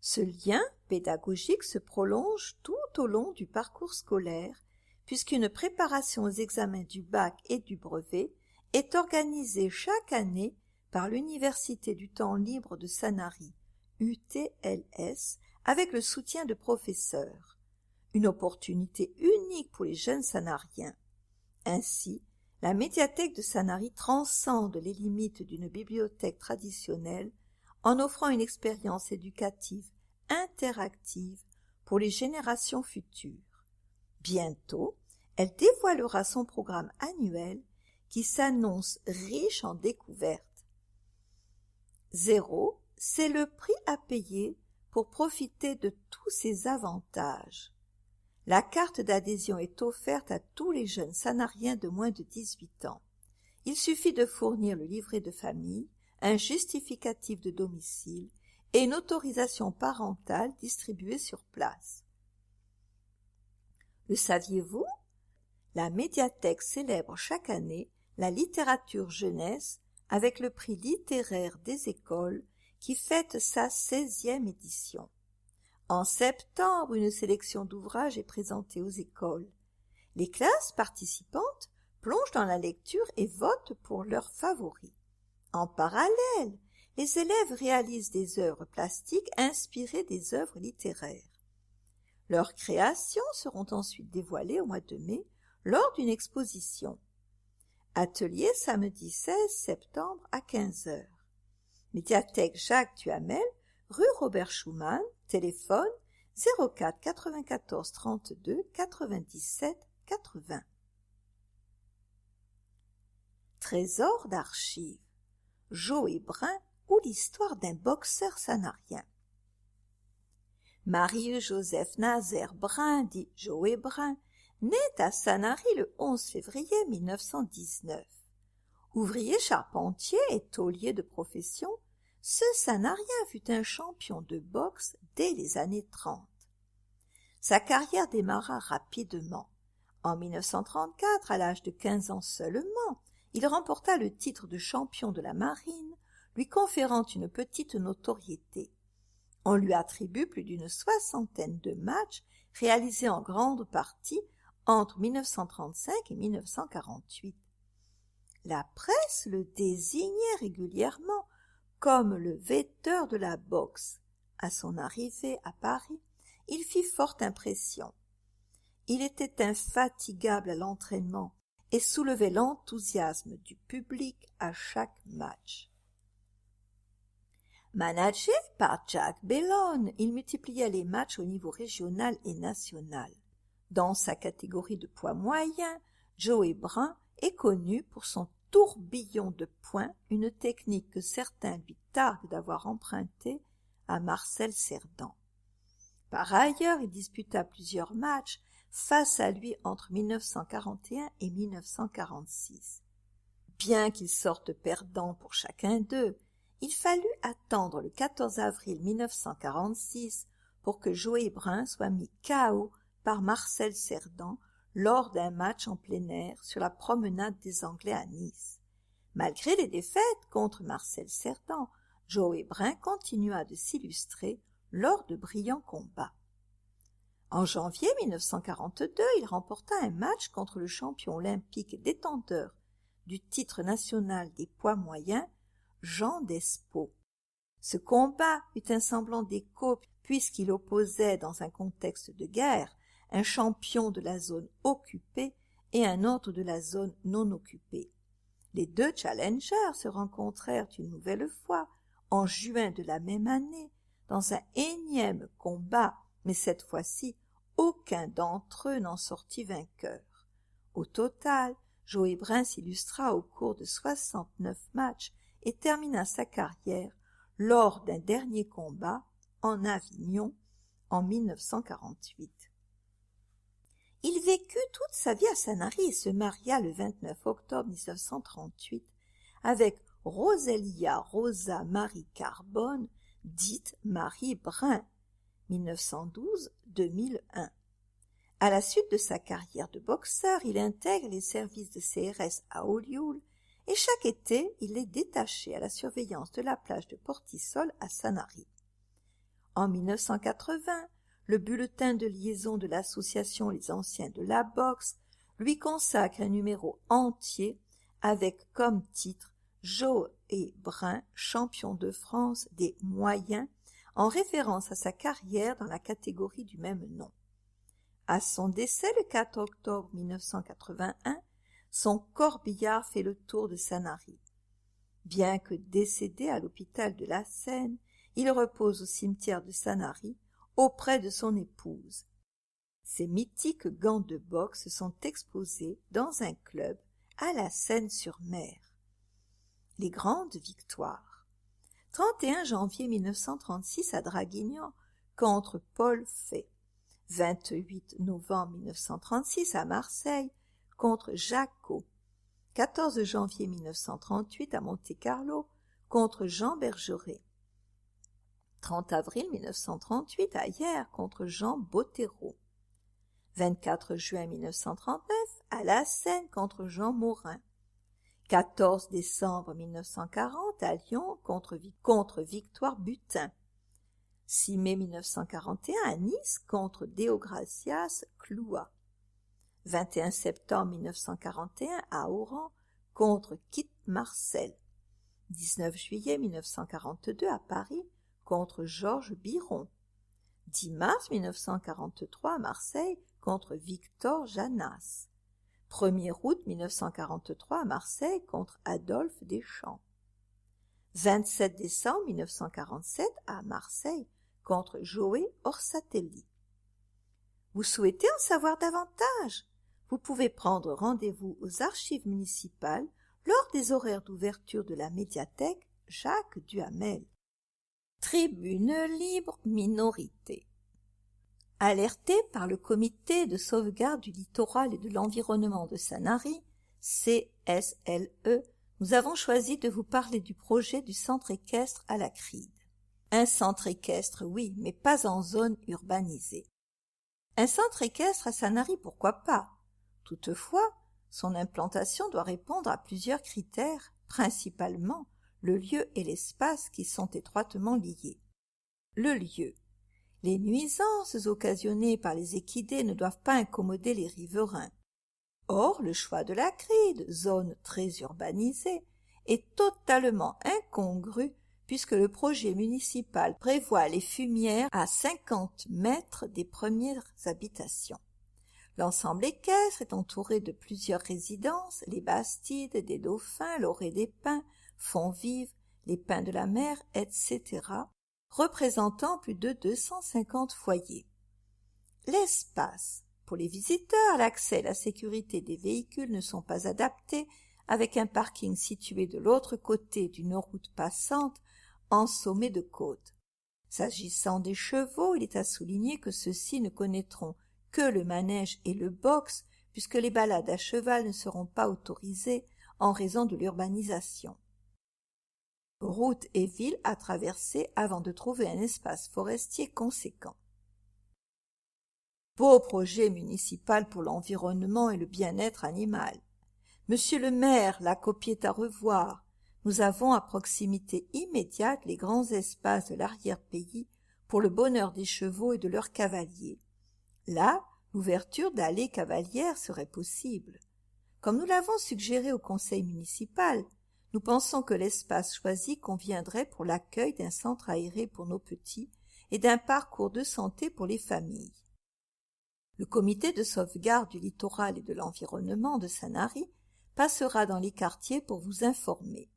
Ce lien pédagogique se prolonge tout au long du parcours scolaire, puisqu'une préparation aux examens du bac et du brevet est organisée chaque année par l'Université du temps libre de Sanary, UTLS, avec le soutien de professeurs. Une opportunité unique pour les jeunes sanariens. Ainsi, la médiathèque de Sanary transcende les limites d'une bibliothèque traditionnelle en offrant une expérience éducative interactive pour les générations futures. Bientôt, elle dévoilera son programme annuel qui s'annonce riche en découvertes. 0, c'est le prix à payer pour profiter de tous ces avantages. La carte d'adhésion est offerte à tous les jeunes sanariens de moins de 18 ans. Il suffit de fournir le livret de famille, un justificatif de domicile et une autorisation parentale distribuée sur place. Le saviez-vous? La médiathèque célèbre chaque année la littérature jeunesse avec le prix littéraire des écoles qui fête sa 16e édition. En septembre, une sélection d'ouvrages est présentée aux écoles. Les classes participantes plongent dans la lecture et votent pour leurs favoris. En parallèle, les élèves réalisent des œuvres plastiques inspirées des œuvres littéraires. Leurs créations seront ensuite dévoilées au mois de mai lors d'une exposition. Atelier samedi 16 septembre à 15 h. Médiathèque Jacques Duhamel, rue Robert Schumann, téléphone 04 94 32 97 80. Trésor d'archives, Joe Brun ou l'histoire d'un boxeur sanarien. Marie-Joseph Nazaire Brun, dit Joe Brun, naît à Sanary le 11 février 1919. Ouvrier charpentier et tôlier de profession, ce Sanarien fut un champion de boxe dès les années 30. Sa carrière démarra rapidement. En 1934, à l'âge de 15 ans seulement, il remporta le titre de champion de la marine, lui conférant une petite notoriété. On lui attribue plus d'une 60aine de matchs réalisés en grande partie entre 1935 et 1948. La presse le désignait régulièrement comme le vecteur de la boxe. À son arrivée à Paris, il fit forte impression. Il était infatigable à l'entraînement et soulevait l'enthousiasme du public à chaque match. Managé par Jack Bellone, il multipliait les matchs au niveau régional et national. Dans sa catégorie de poids moyen, Joe Brun est connu pour son tourbillon de poings, une technique que certains lui targuent d'avoir empruntée à Marcel Cerdan. Par ailleurs, il disputa plusieurs matchs face à lui entre 1941 et 1946. Bien qu'il sorte perdant pour chacun d'eux, il fallut attendre le 14 avril 1946 pour que Joe Brun soit mis KO par Marcel Cerdan lors d'un match en plein air sur la promenade des Anglais à Nice. Malgré les défaites contre Marcel Cerdan, Joe Brun continua de s'illustrer lors de brillants combats. En janvier 1942, il remporta un match contre le champion olympique détenteur du titre national des poids moyens, Jean Despo. Ce combat eut un semblant d'écho puisqu'il opposait dans un contexte de guerre un champion de la zone occupée et un autre de la zone non occupée. Les deux challengers se rencontrèrent une nouvelle fois en juin de la même année dans un énième combat, mais cette fois-ci, aucun d'entre eux n'en sortit vainqueur. Au total, Joe Brun s'illustra au cours de 69 matchs et termina sa carrière lors d'un dernier combat en Avignon en 1948. Il vécut toute sa vie à Sanary et se maria le 29 octobre 1938 avec Roselia Rosa Marie Carbone, dite Marie Brun, 1912-2001. À la suite de sa carrière de boxeur, il intègre les services de CRS à Olioul et chaque été, il est détaché à la surveillance de la plage de Portisol à Sanary. En 1980, le bulletin de liaison de l'association Les Anciens de la Boxe lui consacre un numéro entier avec comme titre « Joe Brun, champion de France des moyens » en référence à sa carrière dans la catégorie du même nom. À son décès le 4 octobre 1981, son corbillard fait le tour de Sanary. Bien que décédé à l'hôpital de la Seine, il repose au cimetière de Sanary auprès de son épouse. Ses mythiques gants de boxe sont exposés dans un club à la Seine-sur-Mer. Les grandes victoires. 31 janvier 1936 à Draguignan contre Paul Fay. 28 novembre 1936 à Marseille contre Jacot. 14 janvier 1938 à Monte-Carlo contre Jean Bergeret. 30 avril 1938 à Hyères contre Jean Bottero. 24 juin 1939 à La Seine contre Jean Morin. 14 décembre 1940 à Lyon contre Victoire Butin. 6 mai 1941 à Nice contre Déogracias Cloua. 21 septembre 1941 à Oran contre Kit Marcel. 19 juillet 1942 à Paris contre Georges Biron. 10 mars 1943 à Marseille contre Victor Janas. 1er août 1943 à Marseille contre Adolphe Deschamps. 27 décembre 1947 à Marseille contre Joé Orsatelli. Vous souhaitez en savoir davantage? Vous pouvez prendre rendez-vous aux archives municipales lors des horaires d'ouverture de la médiathèque Jacques Duhamel. Tribune libre minorité. Alerté par le Comité de sauvegarde du littoral et de l'environnement de Sanary, CSLE, nous avons choisi de vous parler du projet du centre équestre à la Cride. Un centre équestre, oui, mais pas en zone urbanisée. Un centre équestre à Sanary, pourquoi pas? Toutefois, son implantation doit répondre à plusieurs critères, principalement le lieu et l'espace qui sont étroitement liés. Le lieu. Les nuisances occasionnées par les équidés ne doivent pas incommoder les riverains. Or, le choix de la Cride, zone très urbanisée, est totalement incongru puisque le projet municipal prévoit les fumières à 50 mètres des premières habitations. L'ensemble équestre est entouré de plusieurs résidences, les Bastides, des Dauphins, l'Orée des Pins, Fonvive, les Pins de la Mer, etc., représentant plus de 250 foyers. L'espace. Pour les visiteurs, l'accès et la sécurité des véhicules ne sont pas adaptés, avec un parking situé de l'autre côté d'une route passante en sommet de côte. S'agissant des chevaux, il est à souligner que ceux-ci ne connaîtront que le manège et le box, puisque les balades à cheval ne seront pas autorisées en raison de l'urbanisation. Routes et villes à traverser avant de trouver un espace forestier conséquent. Beau projet municipal pour l'environnement et le bien-être animal. Monsieur le maire, la copie est à revoir. Nous avons à proximité immédiate les grands espaces de l'arrière-pays pour le bonheur des chevaux et de leurs cavaliers. Là, l'ouverture d'allées cavalières serait possible. Comme nous l'avons suggéré au conseil municipal, nous pensons que l'espace choisi conviendrait pour l'accueil d'un centre aéré pour nos petits et d'un parcours de santé pour les familles. Le comité de sauvegarde du littoral et de l'environnement de Sanary passera dans les quartiers pour vous informer.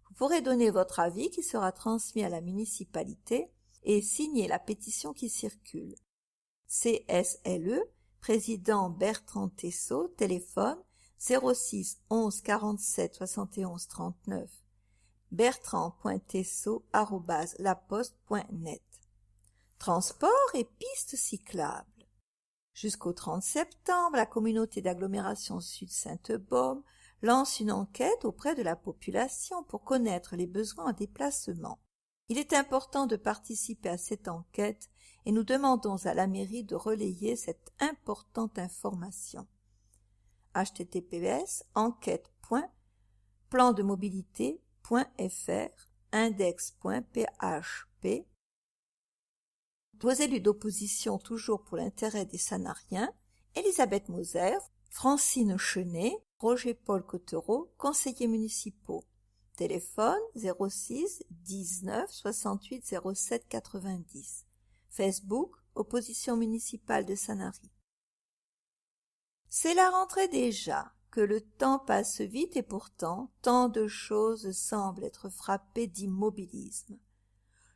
Vous pourrez donner votre avis qui sera transmis à la municipalité et signer la pétition qui circule. CSLE, président Bertrand Tessot, téléphone 06 11 47 71 39, bertrand.tessot@laposte.net. Transport et pistes cyclables. Jusqu'au 30 septembre, la communauté d'agglomération Sud-Sainte-Baume lance une enquête auprès de la population pour connaître les besoins en déplacement. Il est important de participer à cette enquête et nous demandons à la mairie de relayer cette importante information. https://enquête.plandemobilité.fr index.php. Vos élus d'opposition toujours pour l'intérêt des Sanariens, Elisabeth Moser, Francine Chenet, Roger-Paul Cottereau, conseillers municipaux. Téléphone 06 19 68 07 90. Facebook, opposition municipale de Sanary. C'est la rentrée déjà, que le temps passe vite et pourtant tant de choses semblent être frappées d'immobilisme.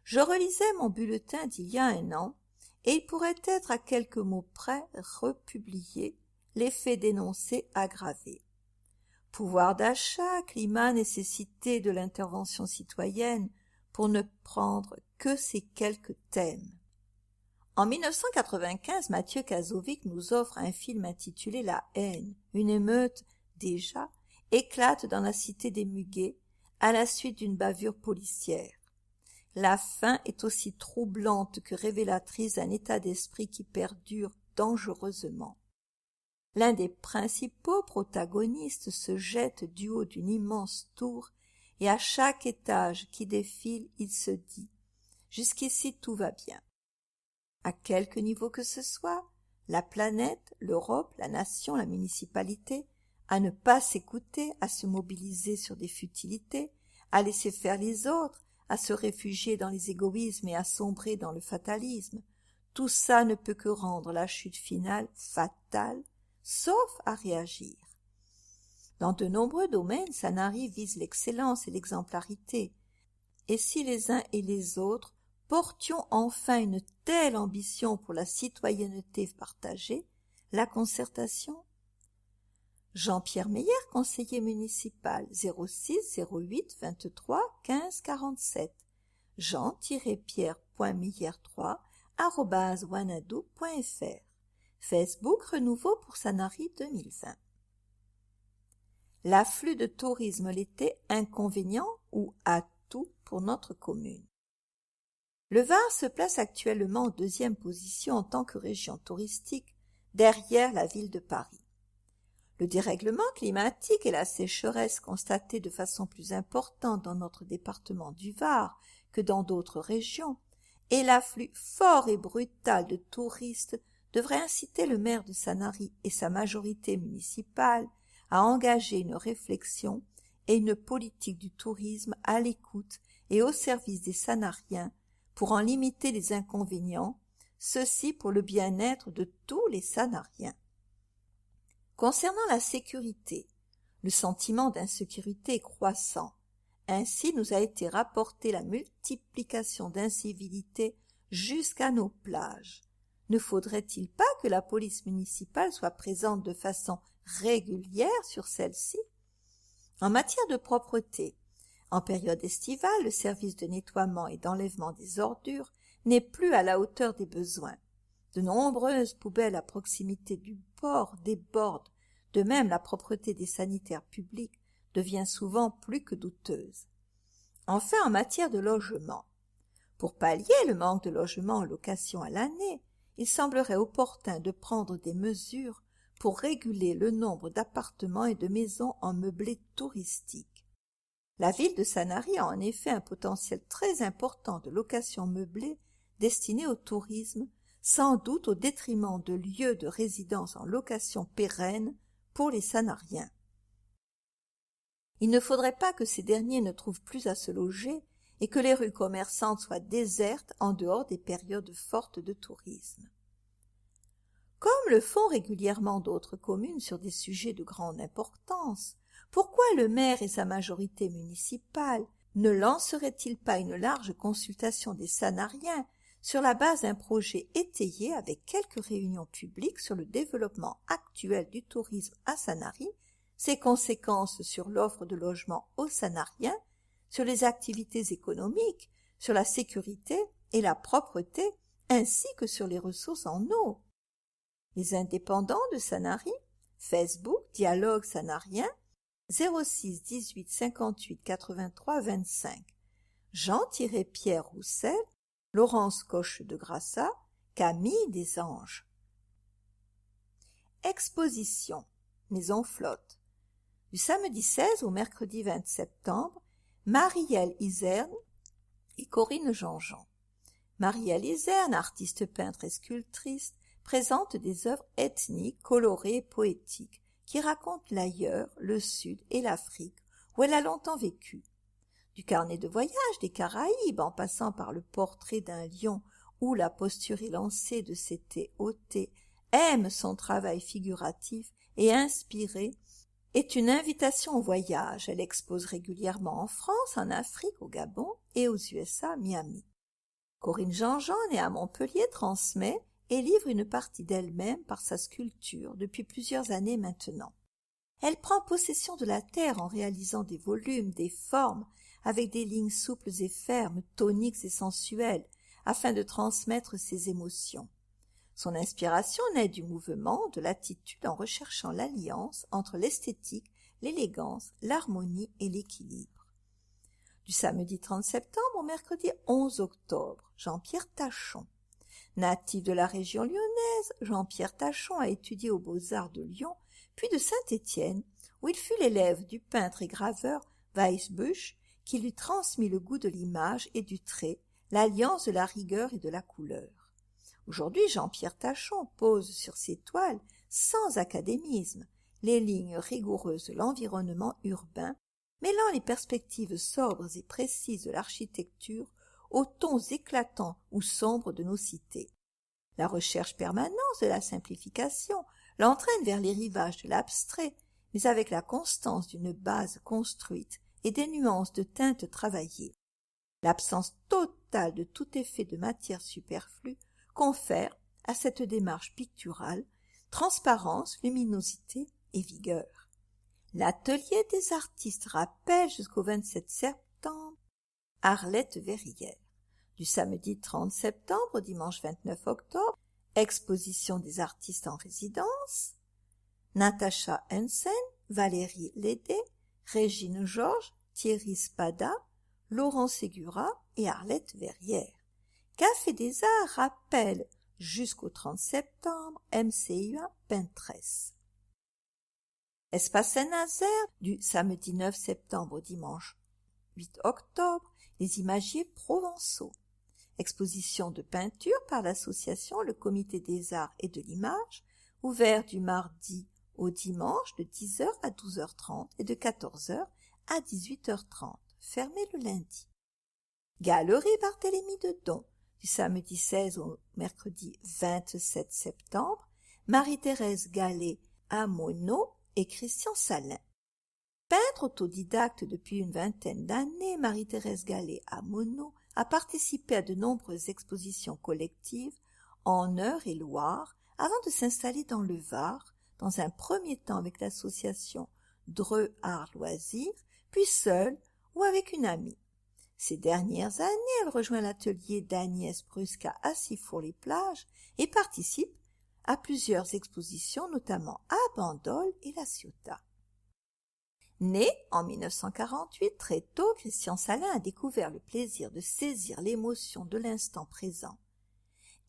Je relisais mon bulletin d'il y a un an, et il pourrait être à quelques mots près republié, les faits dénoncés aggravés. Pouvoir d'achat, climat, nécessité de l'intervention citoyenne, pour ne prendre que ces quelques thèmes. En 1995, Mathieu Kazovic nous offre un film intitulé La haine. Une émeute, déjà, éclate dans la cité des Muguets à la suite d'une bavure policière. La fin est aussi troublante que révélatrice d'un état d'esprit qui perdure dangereusement. L'un des principaux protagonistes se jette du haut d'une immense tour et à chaque étage qui défile, il se dit « Jusqu'ici tout va bien ». À quelque niveau que ce soit, la planète, l'Europe, la nation, la municipalité, à ne pas s'écouter, à se mobiliser sur des futilités, à laisser faire les autres, à se réfugier dans les égoïsmes et à sombrer dans le fatalisme, tout ça ne peut que rendre la chute finale fatale, sauf à réagir. Dans de nombreux domaines, Sanary vise l'excellence et l'exemplarité. Et si les uns et les autres portions enfin une telle ambition pour la citoyenneté partagée, la concertation? Jean-Pierre Meyer, conseiller municipal, 06 08 23 15 47. jean-pierre.meyer3@wanadoo.fr. Facebook Renouveau pour Sanary 2020. L'afflux de tourisme l'été, inconvénient ou atout pour notre commune. Le Var se place actuellement en deuxième position en tant que région touristique, derrière la ville de Paris. Le dérèglement climatique et la sécheresse constatée de façon plus importante dans notre département du Var que dans d'autres régions, et l'afflux fort et brutal de touristes devraient inciter le maire de Sanary et sa majorité municipale à engager une réflexion et une politique du tourisme à l'écoute et au service des Sanariens pour en limiter les inconvénients, ceci pour le bien-être de tous les Sanariens. Concernant la sécurité, le sentiment d'insécurité est croissant. Ainsi nous a été rapporté la multiplication d'incivilités jusqu'à nos plages. Ne faudrait-il pas que la police municipale soit présente de façon régulière sur celle-ci? En matière de propreté, en période estivale, le service de nettoiement et d'enlèvement des ordures n'est plus à la hauteur des besoins. De nombreuses poubelles à proximité du port débordent. De même, la propreté des sanitaires publics devient souvent plus que douteuse. Enfin, en matière de logement, pour pallier le manque de logements en location à l'année, il semblerait opportun de prendre des mesures pour réguler le nombre d'appartements et de maisons en meublé touristique. La ville de Sanary a en effet un potentiel très important de location meublée destinée au tourisme, sans doute au détriment de lieux de résidence en location pérenne pour les Sanariens. Il ne faudrait pas que ces derniers ne trouvent plus à se loger et que les rues commerçantes soient désertes en dehors des périodes fortes de tourisme. Comme le font régulièrement d'autres communes sur des sujets de grande importance, pourquoi le maire et sa majorité municipale ne lanceraient-ils pas une large consultation des Sanariens sur la base d'un projet étayé avec quelques réunions publiques sur le développement actuel du tourisme à Sanary, ses conséquences sur l'offre de logement aux Sanariens, sur les activités économiques, sur la sécurité et la propreté, ainsi que sur les ressources en eau? Les indépendants de Sanary, Facebook, Dialogue Sanarien, 06 18 58 83 25, Jean-Pierre Roussel, Laurence Coche de Grassat, Camille Desanges. Exposition Maison Flotte. Du samedi 16 au mercredi 20 septembre, Marielle Iserne et Corinne Jean-Jean. Marielle Iserne, artiste peintre et sculptrice, présente des œuvres ethniques, colorées et poétiques qui racontent l'ailleurs, le Sud et l'Afrique, où elle a longtemps vécu. Du carnet de voyage des Caraïbes, en passant par le portrait d'un lion où la posture élancée de cet ôté aime son travail figuratif et inspiré, est une invitation au voyage. Elle expose régulièrement en France, en Afrique, au Gabon et aux USA, Miami. Corinne Jean-Jean, née à Montpellier, transmet et livre une partie d'elle-même par sa sculpture depuis plusieurs années maintenant. Elle prend possession de la terre en réalisant des volumes, des formes, avec des lignes souples et fermes, toniques et sensuelles, afin de transmettre ses émotions. Son inspiration naît du mouvement, de l'attitude en recherchant l'alliance entre l'esthétique, l'élégance, l'harmonie et l'équilibre. Du samedi 30 septembre au mercredi 11 octobre, Jean-Pierre Tachon. Natif de la région lyonnaise, Jean-Pierre Tachon a étudié aux Beaux-Arts de Lyon, puis de Saint-Étienne, où il fut l'élève du peintre et graveur Weisbusch, qui lui transmit le goût de l'image et du trait, l'alliance de la rigueur et de la couleur. Aujourd'hui, Jean-Pierre Tachon pose sur ses toiles, sans académisme, les lignes rigoureuses de l'environnement urbain, mêlant les perspectives sobres et précises de l'architecture aux tons éclatants ou sombres de nos cités. La recherche permanente de la simplification l'entraîne vers les rivages de l'abstrait, mais avec la constance d'une base construite et des nuances de teintes travaillées. L'absence totale de tout effet de matière superflue confère à cette démarche picturale transparence, luminosité et vigueur. L'atelier des artistes rappelle jusqu'au 27 septembre Arlette Verrières. Du samedi 30 septembre au dimanche 29 octobre, exposition des artistes en résidence, Natacha Hansen, Valérie Lédé, Régine Georges, Thierry Spada, Laurent Ségura et Arlette Verrières. Café des Arts rappelle jusqu'au 30 septembre MCUA Pinterest. Espace Saint-Nazaire, du samedi 9 septembre au dimanche 8 octobre, les imagiers provençaux. Exposition de peinture par l'association Le Comité des Arts et de l'Image, ouvert du mardi au dimanche de 10h à 12h30 et de 14h à 18h30, fermé le lundi. Galerie Barthélemy de Don, du samedi 16 au mercredi 27 septembre, Marie-Thérèse Gallet à Monod et Christian Salin. Peintre autodidacte depuis une vingtaine d'années, Marie-Thérèse Gallet à Monod a participé à de nombreuses expositions collectives en Eure et Loire avant de s'installer dans le Var, dans un premier temps avec l'association Dreux Art Loisirs, puis seule ou avec une amie. Ces dernières années, elle rejoint l'atelier d'Agnès Brusca à Sifour-les-Plages et participe à plusieurs expositions, notamment à Bandol et La Ciotat. Né en 1948, très tôt, Christian Salin a découvert le plaisir de saisir l'émotion de l'instant présent.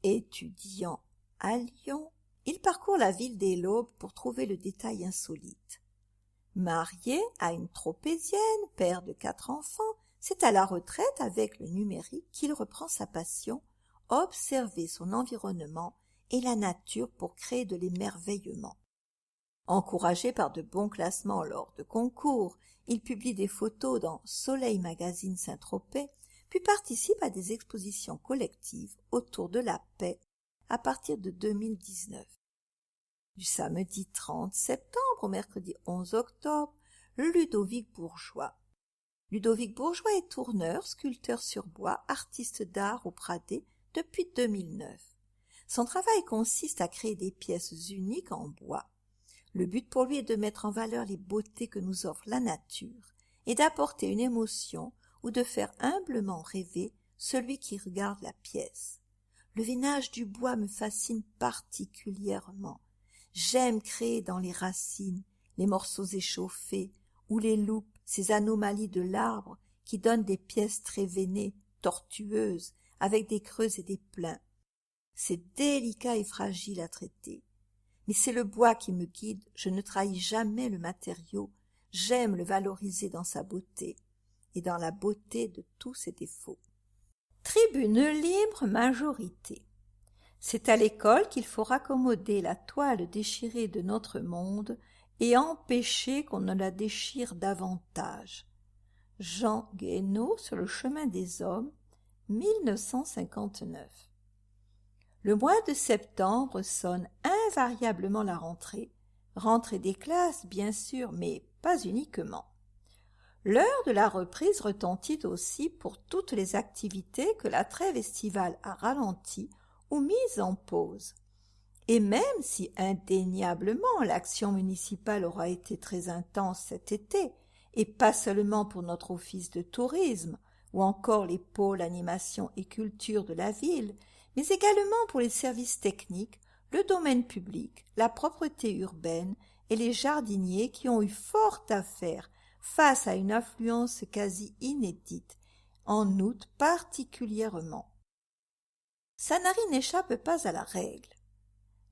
Étudiant à Lyon, il parcourt la ville des Laubes pour trouver le détail insolite. Marié à une tropézienne, père de 4 enfants, c'est à la retraite avec le numérique qu'il reprend sa passion, observer son environnement et la nature pour créer de l'émerveillement. Encouragé par de bons classements lors de concours, il publie des photos dans Soleil Magazine Saint-Tropez, puis participe à des expositions collectives autour de la paix à partir de 2019. Du samedi 30 septembre au mercredi 11 octobre, Ludovic Bourgeois. Ludovic Bourgeois est tourneur, sculpteur sur bois, artiste d'art au Pradé depuis 2009. Son travail consiste à créer des pièces uniques en bois. Le but pour lui est de mettre en valeur les beautés que nous offre la nature et d'apporter une émotion ou de faire humblement rêver celui qui regarde la pièce. Le veinage du bois me fascine particulièrement. J'aime créer dans les racines, les morceaux échauffés ou les loupes, ces anomalies de l'arbre qui donnent des pièces très veinées, tortueuses, avec des creux et des pleins. C'est délicat et fragile à traiter. Mais c'est le bois qui me guide, je ne trahis jamais le matériau, j'aime le valoriser dans sa beauté et dans la beauté de tous ses défauts. Tribune libre, majorité. C'est à l'école qu'il faut raccommoder la toile déchirée de notre monde et empêcher qu'on ne la déchire davantage. Jean Guénaud sur le chemin des hommes, 1959. Le mois de septembre sonne invariablement la rentrée des classes bien sûr, mais pas uniquement. L'heure de la reprise retentit aussi pour toutes les activités que la trêve estivale a ralenties ou mises en pause. Et même si indéniablement l'action municipale aura été très intense cet été, et pas seulement pour notre office de tourisme, ou encore les pôles animation et culture de la ville, mais également pour les services techniques, le domaine public, la propreté urbaine et les jardiniers qui ont eu fort à faire face à une affluence quasi inédite, en août particulièrement. Sanary n'échappe pas à la règle.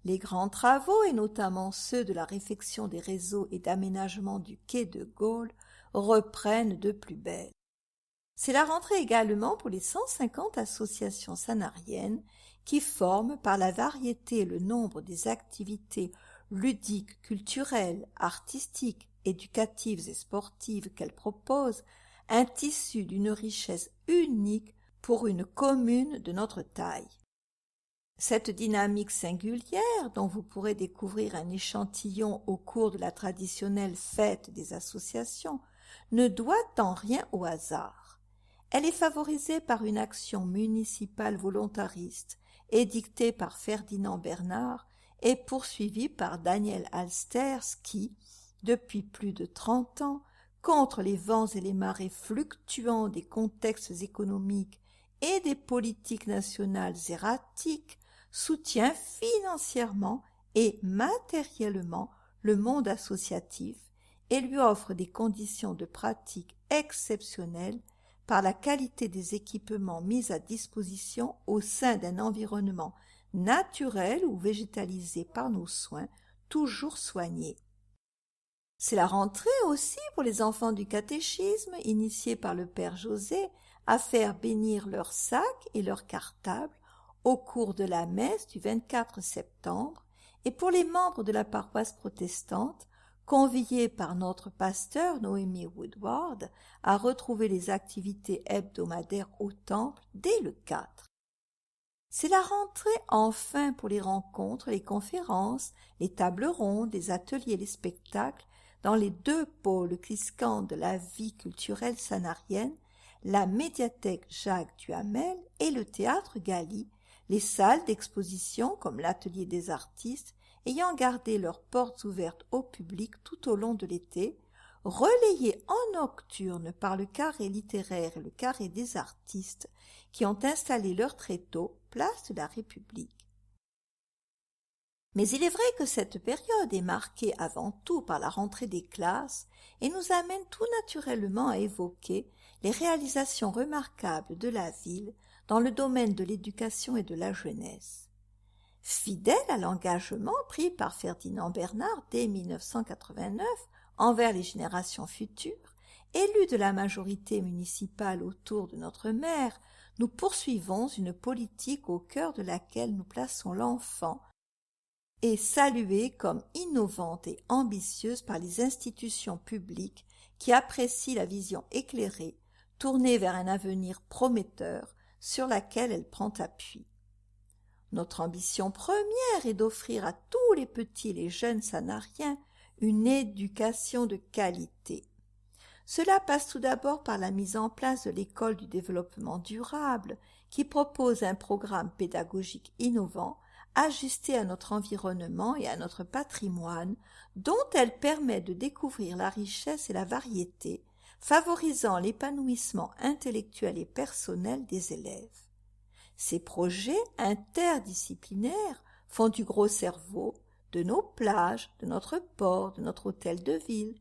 Les grands travaux, et notamment ceux de la réfection des réseaux et d'aménagement du quai de Gaulle, reprennent de plus belle. C'est la rentrée également pour les 150 associations sanariennes qui forment, par la variété et le nombre des activités ludiques, culturelles, artistiques, éducatives et sportives qu'elles proposent, un tissu d'une richesse unique pour une commune de notre taille. Cette dynamique singulière, dont vous pourrez découvrir un échantillon au cours de la traditionnelle fête des associations, ne doit en rien au hasard. Elle est favorisée par une action municipale volontariste, édictée par Ferdinand Bernard et poursuivie par Daniel Alsters qui, depuis plus de 30 ans, contre les vents et les marées fluctuants des contextes économiques et des politiques nationales erratiques, soutient financièrement et matériellement le monde associatif et lui offre des conditions de pratique exceptionnelles par la qualité des équipements mis à disposition au sein d'un environnement naturel ou végétalisé par nos soins, toujours soignés. C'est la rentrée aussi pour les enfants du catéchisme, initiés par le Père José, à faire bénir leurs sacs et leurs cartables au cours de la messe du 24 septembre, et pour les membres de la paroisse protestante, conviés par notre pasteur Noémie Woodward à retrouver les activités hebdomadaires au temple dès le 4. C'est la rentrée enfin pour les rencontres, les conférences, les tables rondes, les ateliers et les spectacles dans les deux pôles qui scandent la vie culturelle sanarienne, la médiathèque Jacques Duhamel et le théâtre Galy, les salles d'exposition comme l'atelier des artistes ayant gardé leurs portes ouvertes au public tout au long de l'été, relayées en nocturne par le carré littéraire et le carré des artistes qui ont installé leur tréteau place de la République. Mais il est vrai que cette période est marquée avant tout par la rentrée des classes et nous amène tout naturellement à évoquer les réalisations remarquables de la ville dans le domaine de l'éducation et de la jeunesse. Fidèle à l'engagement pris par Ferdinand Bernard dès 1989 envers les générations futures, élus de la majorité municipale autour de notre maire, nous poursuivons une politique au cœur de laquelle nous plaçons l'enfant et saluée comme innovante et ambitieuse par les institutions publiques qui apprécient la vision éclairée, tournée vers un avenir prometteur sur laquelle elle prend appui. Notre ambition première est d'offrir à tous les petits et les jeunes sanariens une éducation de qualité. Cela passe tout d'abord par la mise en place de l'école du développement durable, qui propose un programme pédagogique innovant, ajusté à notre environnement et à notre patrimoine, dont elle permet de découvrir la richesse et la variété, favorisant l'épanouissement intellectuel et personnel des élèves. Ces projets interdisciplinaires font du gros cerveau, de nos plages, de notre port, de notre hôtel de ville,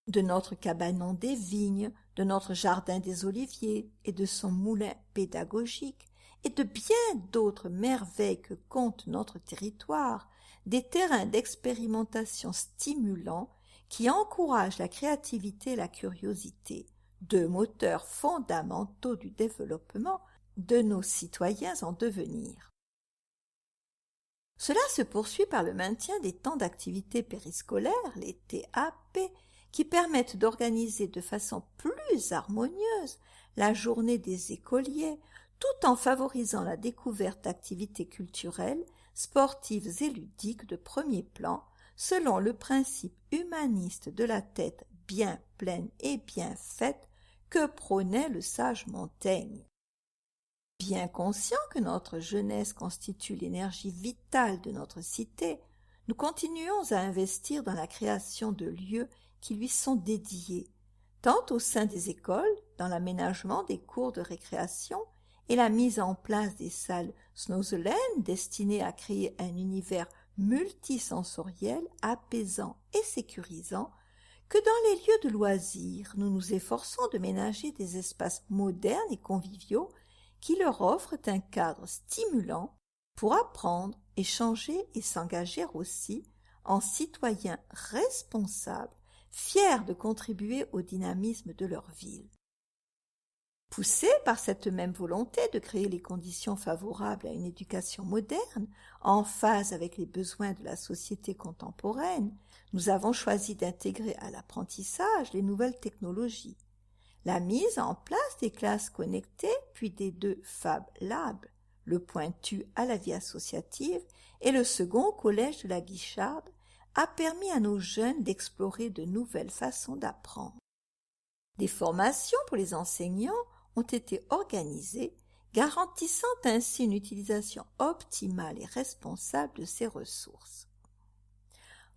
de notre cabanon des vignes, de notre jardin des oliviers et de son moulin pédagogique, et de bien d'autres merveilles que compte notre territoire, des terrains d'expérimentation stimulants qui encouragent la créativité et la curiosité, deux moteurs fondamentaux du développement de nos citoyens en devenir. Cela se poursuit par le maintien des temps d'activité périscolaire, les TAP, qui permettent d'organiser de façon plus harmonieuse la journée des écoliers, tout en favorisant la découverte d'activités culturelles, sportives et ludiques de premier plan, selon le principe humaniste de la tête bien pleine et bien faite que prônait le sage Montaigne. Bien conscient que notre jeunesse constitue l'énergie vitale de notre cité, nous continuons à investir dans la création de lieux qui lui sont dédiés, tant au sein des écoles, dans l'aménagement des cours de récréation et la mise en place des salles Snowzelen destinées à créer un univers multisensoriel, apaisant et sécurisant, que dans les lieux de loisirs, nous nous efforçons de ménager des espaces modernes et conviviaux qui leur offrent un cadre stimulant pour apprendre, échanger et s'engager aussi en citoyens responsables, fiers de contribuer au dynamisme de leur ville. Poussés par cette même volonté de créer les conditions favorables à une éducation moderne, en phase avec les besoins de la société contemporaine, nous avons choisi d'intégrer à l'apprentissage les nouvelles technologies. La mise en place des classes connectées, puis des 2 Fab Labs, le pointu à la vie associative et le second collège de la Guicharde, a permis à nos jeunes d'explorer de nouvelles façons d'apprendre. Des formations pour les enseignants ont été organisées, garantissant ainsi une utilisation optimale et responsable de ces ressources.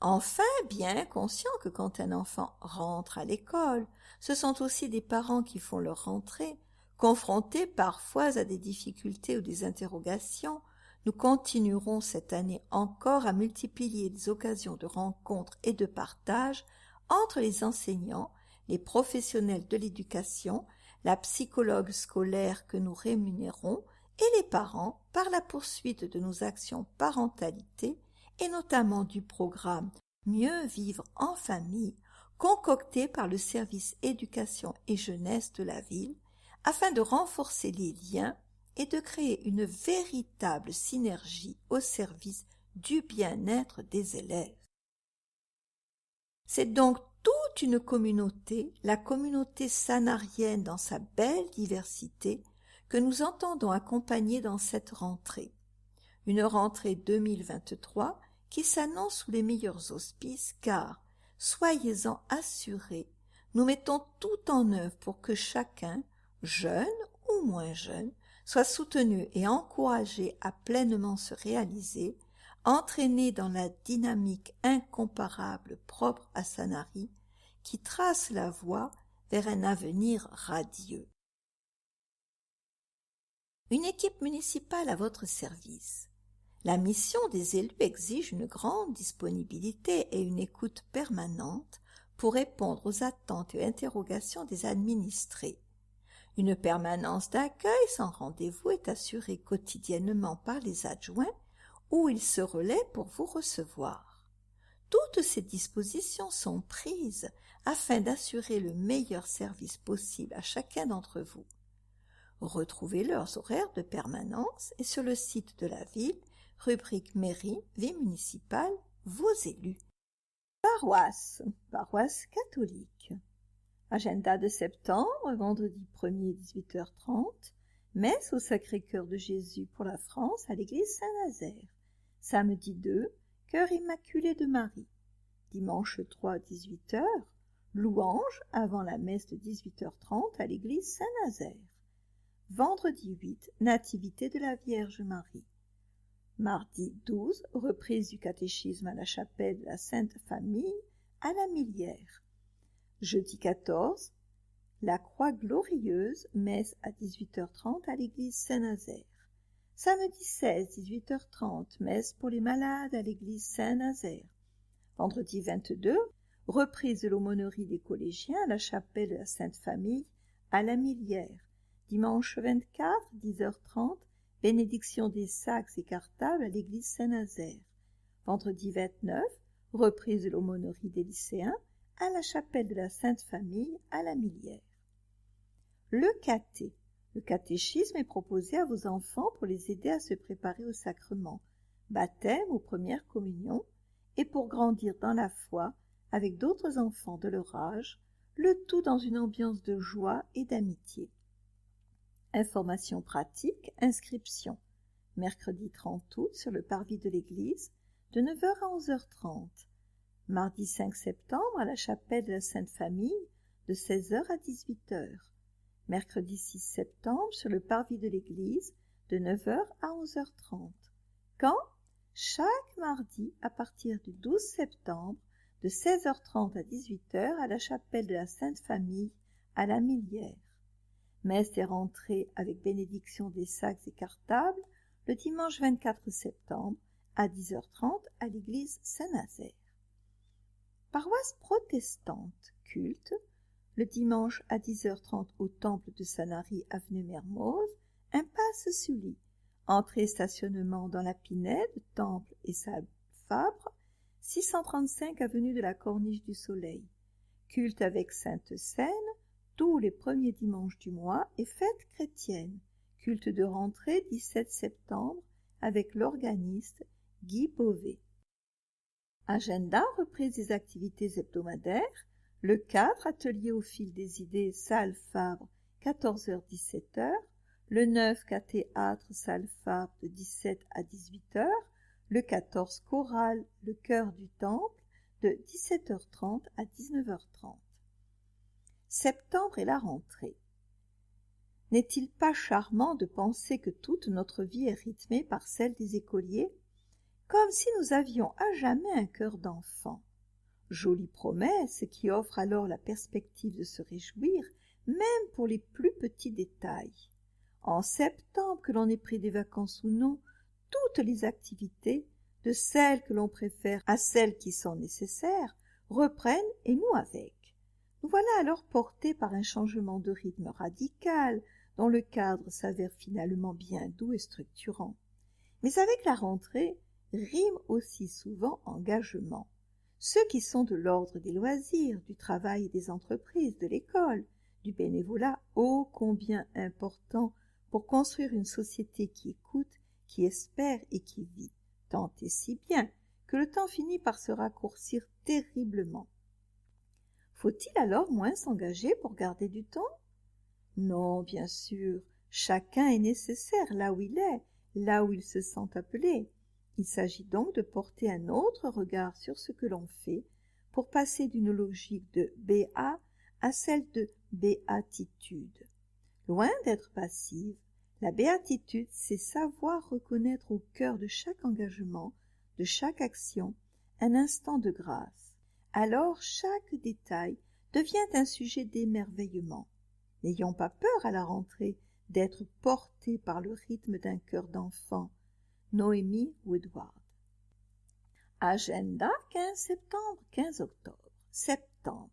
Enfin, bien conscient que quand un enfant rentre à l'école, ce sont aussi des parents qui font leur rentrée, confrontés parfois à des difficultés ou des interrogations, nous continuerons cette année encore à multiplier les occasions de rencontres et de partage entre les enseignants, les professionnels de l'éducation, la psychologue scolaire que nous rémunérons et les parents par la poursuite de nos actions parentalité et notamment du programme Mieux vivre en famille concocté par le service éducation et jeunesse de la ville afin de renforcer les liens et de créer une véritable synergie au service du bien-être des élèves. C'est donc toute une communauté, la communauté sanarienne dans sa belle diversité, que nous entendons accompagner dans cette rentrée. Une rentrée 2023 qui s'annonce sous les meilleurs auspices car, soyez-en assurés, nous mettons tout en œuvre pour que chacun, jeune ou moins jeune, soit soutenu et encouragé à pleinement se réaliser, entraîné dans la dynamique incomparable propre à Sanary, qui trace la voie vers un avenir radieux. Une équipe municipale à votre service. La mission des élus exige une grande disponibilité et une écoute permanente pour répondre aux attentes et interrogations des administrés. Une permanence d'accueil sans rendez-vous est assurée quotidiennement par les adjoints où ils se relaient pour vous recevoir. Toutes ces dispositions sont prises afin d'assurer le meilleur service possible à chacun d'entre vous. Retrouvez leurs horaires de permanence et sur le site de la ville, rubrique mairie, vie municipale, vos élus. Paroisse catholique. Agenda de septembre, vendredi 1er 18h30, messe au Sacré-Cœur de Jésus pour la France à l'église Saint-Nazaire. Samedi 2, Cœur immaculé de Marie. Dimanche 3 18h, louange avant la messe de 18h30 à l'église Saint-Nazaire. Vendredi 8, Nativité de la Vierge Marie. Mardi 12, reprise du catéchisme à la chapelle de la Sainte Famille à la Millière. Jeudi 14, la Croix glorieuse, messe à 18h30 à l'église Saint-Nazaire. Samedi 16, 18h30, messe pour les malades à l'église Saint-Nazaire. Vendredi 22, reprise de l'aumônerie des collégiens à la chapelle de la Sainte Famille à la Millière. Dimanche 24, 10h30, bénédiction des sacs et cartables à l'église Saint-Nazaire. Vendredi 29, reprise de l'aumônerie des lycéens à la chapelle de la Sainte Famille à la Millière. Le caté. Le catéchisme est proposé à vos enfants pour les aider à se préparer au sacrement, baptême ou première communion, et pour grandir dans la foi avec d'autres enfants de leur âge, le tout dans une ambiance de joie et d'amitié. Informations pratiques, inscription. Mercredi 30 août sur le parvis de l'église, de 9h à 11h30. Mardi 5 septembre à la chapelle de la Sainte Famille, de 16h à 18h. Mercredi 6 septembre sur le parvis de l'église, de 9h à 11h30. Quand? Chaque mardi à partir du 12 septembre, de 16h30 à 18h à la chapelle de la Sainte Famille, à la Millière. Messe des rentrées avec bénédiction des sacs et cartables, le dimanche 24 septembre, à 10h30 à l'église Saint-Nazaire. Paroisse protestante, culte, le dimanche à 10h30 au temple de Sanary, avenue Mermoz, impasse Sully. Entrée stationnement dans la Pinède, Temple et salle Fabre, 635 avenue de la Corniche du Soleil. Culte avec Sainte Seine, tous les premiers dimanches du mois et fête chrétienne. Culte de rentrée 17 septembre avec l'organiste Guy Beauvais. Agenda, reprise des activités hebdomadaires. Le 4, atelier au fil des idées, salle Fabre, 14h-17h. Le 9, théâtre, salle Fabre, de 17 à 18h. Le 14, chorale, le chœur du Temple, de 17h30 à 19h30. Septembre et la rentrée. N'est-il pas charmant de penser que toute notre vie est rythmée par celle des écoliers, comme si nous avions à jamais un cœur d'enfant. Jolie promesse qui offre alors la perspective de se réjouir, même pour les plus petits détails. En septembre, que l'on ait pris des vacances ou non, toutes les activités, de celles que l'on préfère à celles qui sont nécessaires, reprennent et nous avec. Nous voilà alors portés par un changement de rythme radical, dont le cadre s'avère finalement bien doux et structurant. Mais avec la rentrée, rime aussi souvent engagement. Ceux qui sont de l'ordre des loisirs, du travail et des entreprises, de l'école, du bénévolat, ô combien important pour construire une société qui écoute, qui espère et qui vit, tant et si bien que le temps finit par se raccourcir terriblement. Faut-il alors moins s'engager pour garder du temps? Non, bien sûr, chacun est nécessaire là où il est, là où il se sent appelé. Il s'agit donc de porter un autre regard sur ce que l'on fait pour passer d'une logique de BA à celle de béatitude. Loin d'être passive, la béatitude, c'est savoir reconnaître au cœur de chaque engagement, de chaque action, un instant de grâce. Alors chaque détail devient un sujet d'émerveillement. N'ayons pas peur à la rentrée d'être portés par le rythme d'un cœur d'enfant. Noémie Woodward. Agenda 15 septembre, 15 octobre. Septembre.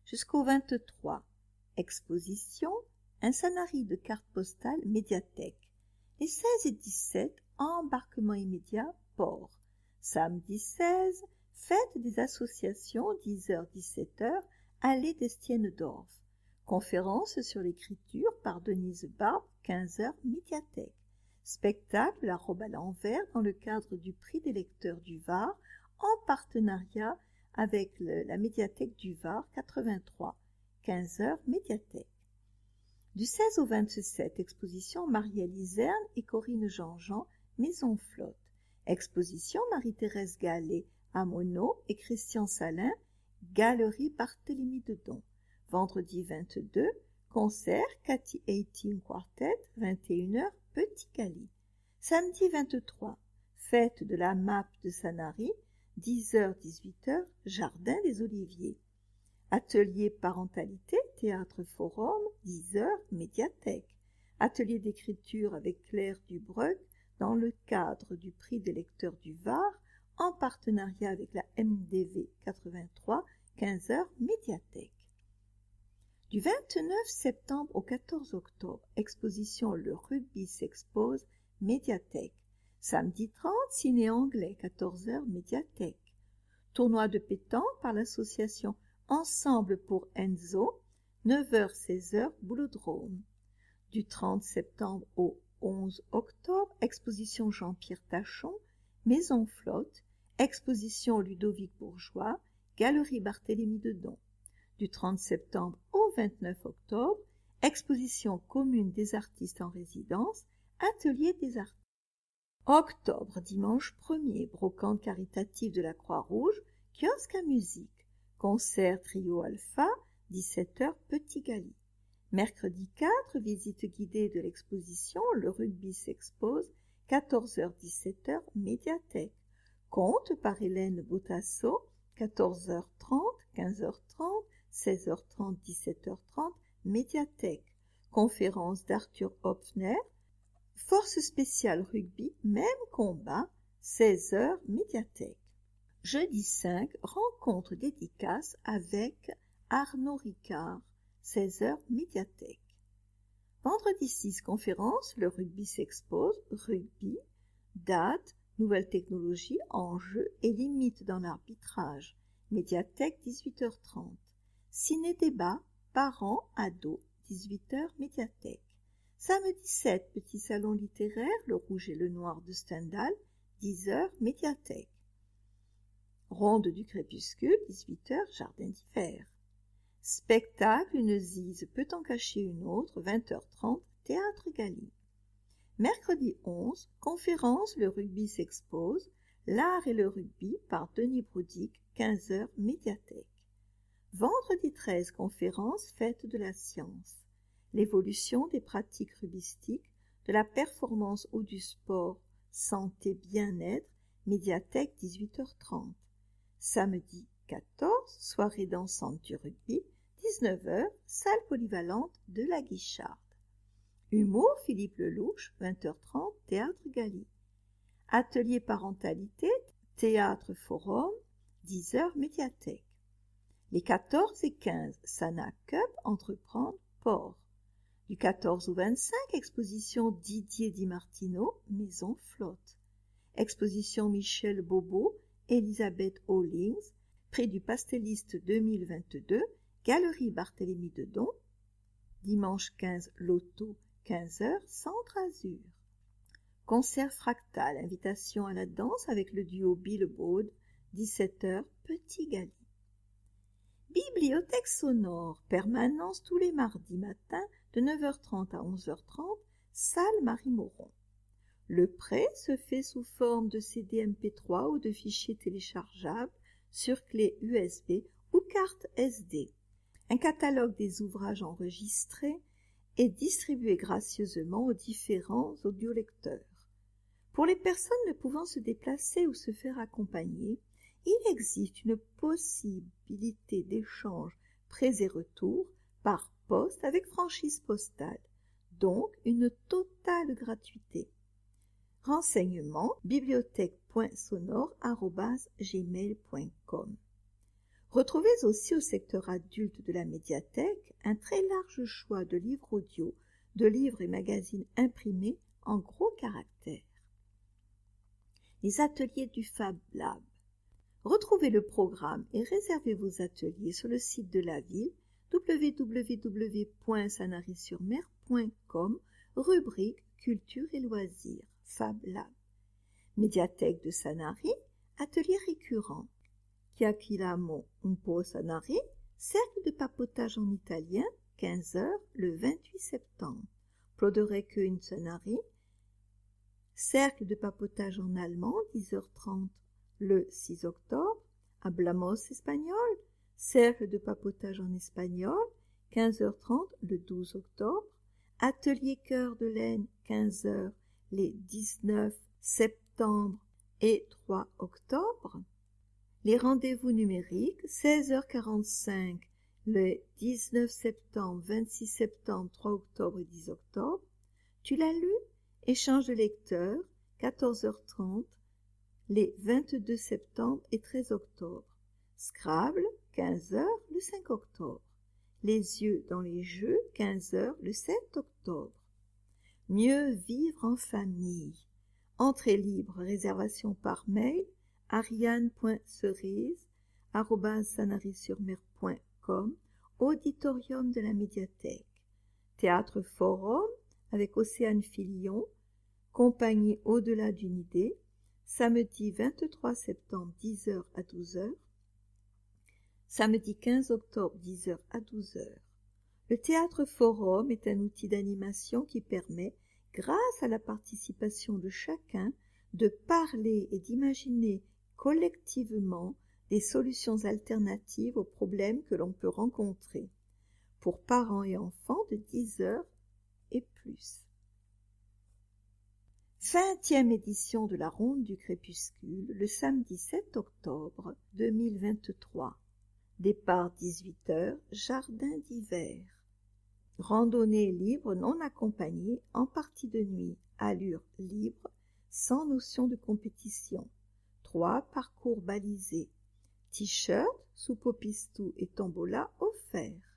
Jusqu'au 23. Exposition, un sanari de cartes postales, médiathèque. Les 16 et 17, embarquement immédiat, port. Samedi 16, fête des associations, 10h-17h, allée d'Estienne-d'Orf. Conférence sur l'écriture par Denise Barbe, 15h, médiathèque. Spectacle La robe à l'envers dans le cadre du prix des lecteurs du Var en partenariat avec la médiathèque du Var 83, 15h, médiathèque. Du 16 au 27, exposition Marielle Iserne et Corinne Jean-Jean, Maison Flotte. Exposition Marie-Thérèse Gallet à Monod et Christian Salin, Galerie Barthélemy Dedon. Vendredi 22, concert Cathy 18 Quartet, 21h, Petit Cali. Samedi 23, fête de la MAP de Sanary, 10h-18h, Jardin des Oliviers. Atelier parentalité, théâtre forum, 10h, médiathèque. Atelier d'écriture avec Claire Dubreuc dans le cadre du prix des lecteurs du Var, en partenariat avec la MDV 83, 15h, médiathèque. Du 29 septembre au 14 octobre, exposition Le rugby s'expose, médiathèque. Samedi 30, ciné anglais, 14h, médiathèque. Tournoi de pétanque par l'association Ensemble pour Enzo, 9h-16h, Boulodrome. Du 30 septembre au 11 octobre, exposition Jean-Pierre Tachon, Maison Flotte, exposition Ludovic Bourgeois, Galerie Barthélemy Dedon. Du 30 septembre au 29 octobre, exposition commune des artistes en résidence, atelier des artistes. Octobre, dimanche 1er, brocante caritative de la Croix-Rouge, kiosque à musique, concert trio alpha, 17h, Petit Gali. Mercredi 4, visite guidée de l'exposition Le rugby s'expose, 14h-17h, médiathèque. Conte par Hélène Botasso, 14h30, 15h30, 16h30, 17h30, médiathèque. Conférence d'Arthur Hopfner, force spéciale rugby, même combat, 16h, médiathèque. Jeudi 5, rencontre dédicace avec Arnaud Ricard, 16h, médiathèque. Vendredi 6, conférence, le rugby s'expose, rugby, date, nouvelles technologies, enjeux et limites dans l'arbitrage. Médiathèque, 18h30. Ciné-débat, parents, ados, 18h, médiathèque. Samedi 7, petit salon littéraire, le rouge et le noir de Stendhal, 10h, médiathèque. Ronde du crépuscule, 18h, jardin d'hiver. Spectacle, une Zize peut en cacher une autre, 20h30, théâtre Galie. Mercredi 11, conférence, le rugby s'expose, l'art et le rugby par Denis Broudic, 15h, médiathèque. Vendredi 13, conférence, fête de la science, l'évolution des pratiques rugbystiques, de la performance ou du sport, santé, bien-être, médiathèque, 18h30. Samedi 14, soirée dansante du rugby, 19h, salle polyvalente de la Guicharde. Humour, Philippe Lelouch, 20h30, théâtre Galie. Atelier parentalité, théâtre forum, 10h, médiathèque. Les 14 et 15, Sana Cup, entreprendre, port. Du 14 au 25, exposition Didier Di Martino, Maison Flotte. Exposition Michel Bobo, Elisabeth Hollings, prix du Pastelliste 2022, Galerie Barthélemy Dedon. Dimanche 15, Loto, 15h, Centre Azur. Concert fractal, invitation à la danse avec le duo Billeboard, 17h, Petit Galie. Bibliothèque sonore, permanence tous les mardis matins de 9h30 à 11h30, salle Marie-Moron. Le prêt se fait sous forme de CD MP3 ou de fichiers téléchargeables sur clé USB ou carte SD. Un catalogue des ouvrages enregistrés est distribué gracieusement aux différents audiolecteurs. Pour les personnes ne pouvant se déplacer ou se faire accompagner, il existe une possibilité d'échange prêts et retours par poste avec franchise postale, donc une totale gratuité. Renseignements bibliothèque.sonore@gmail.com. Retrouvez aussi au secteur adulte de la médiathèque un très large choix de livres audio, de livres et magazines imprimés en gros caractères. Les ateliers du Fab Lab. Retrouvez le programme et réservez vos ateliers sur le site de la ville www.sanary-sur-mer.com, rubrique Culture et loisirs, Fab Lab. Médiathèque de Sanary, atelier récurrent. Chiacchieramo un po' Sanary, cercle de papotage en italien, 15h le 28 septembre. Plauderecke Sanary, cercle de papotage en allemand, 10h30 le 6 octobre. Hablamos espagnol, cercle de papotage en espagnol, 15h30 le 12 octobre. Atelier cœur de laine, 15h les 19 septembre et 3 octobre. Les rendez-vous numériques, 16h45 le 19 septembre, 26 septembre, 3 octobre et 10 octobre. Tu l'as lu? Échange de lecteurs, 14h30 les 22 septembre et 13 octobre. Scrabble, 15h le 5 octobre. Les yeux dans les jeux, 15h le 7 octobre. Mieux vivre en famille. Entrée libre, réservation par mail, ariane.cerise@sanary-sur-mer.com, auditorium de la médiathèque. Théâtre forum avec Océane Filion, compagnie Au-delà d'une idée, samedi 23 septembre 10h à 12h, samedi 15 octobre 10h à 12h. Le théâtre forum est un outil d'animation qui permet, grâce à la participation de chacun, de parler et d'imaginer collectivement des solutions alternatives aux problèmes que l'on peut rencontrer, pour parents et enfants de 10 heures et plus. 20e édition de la Ronde du Crépuscule, le samedi 7 octobre 2023. Départ 18h, jardin d'hiver. Randonnée libre non accompagnée, en partie de nuit, allure libre, sans notion de compétition. 3 parcours balisés. T-shirt, soupe au pistou et tombola offerts.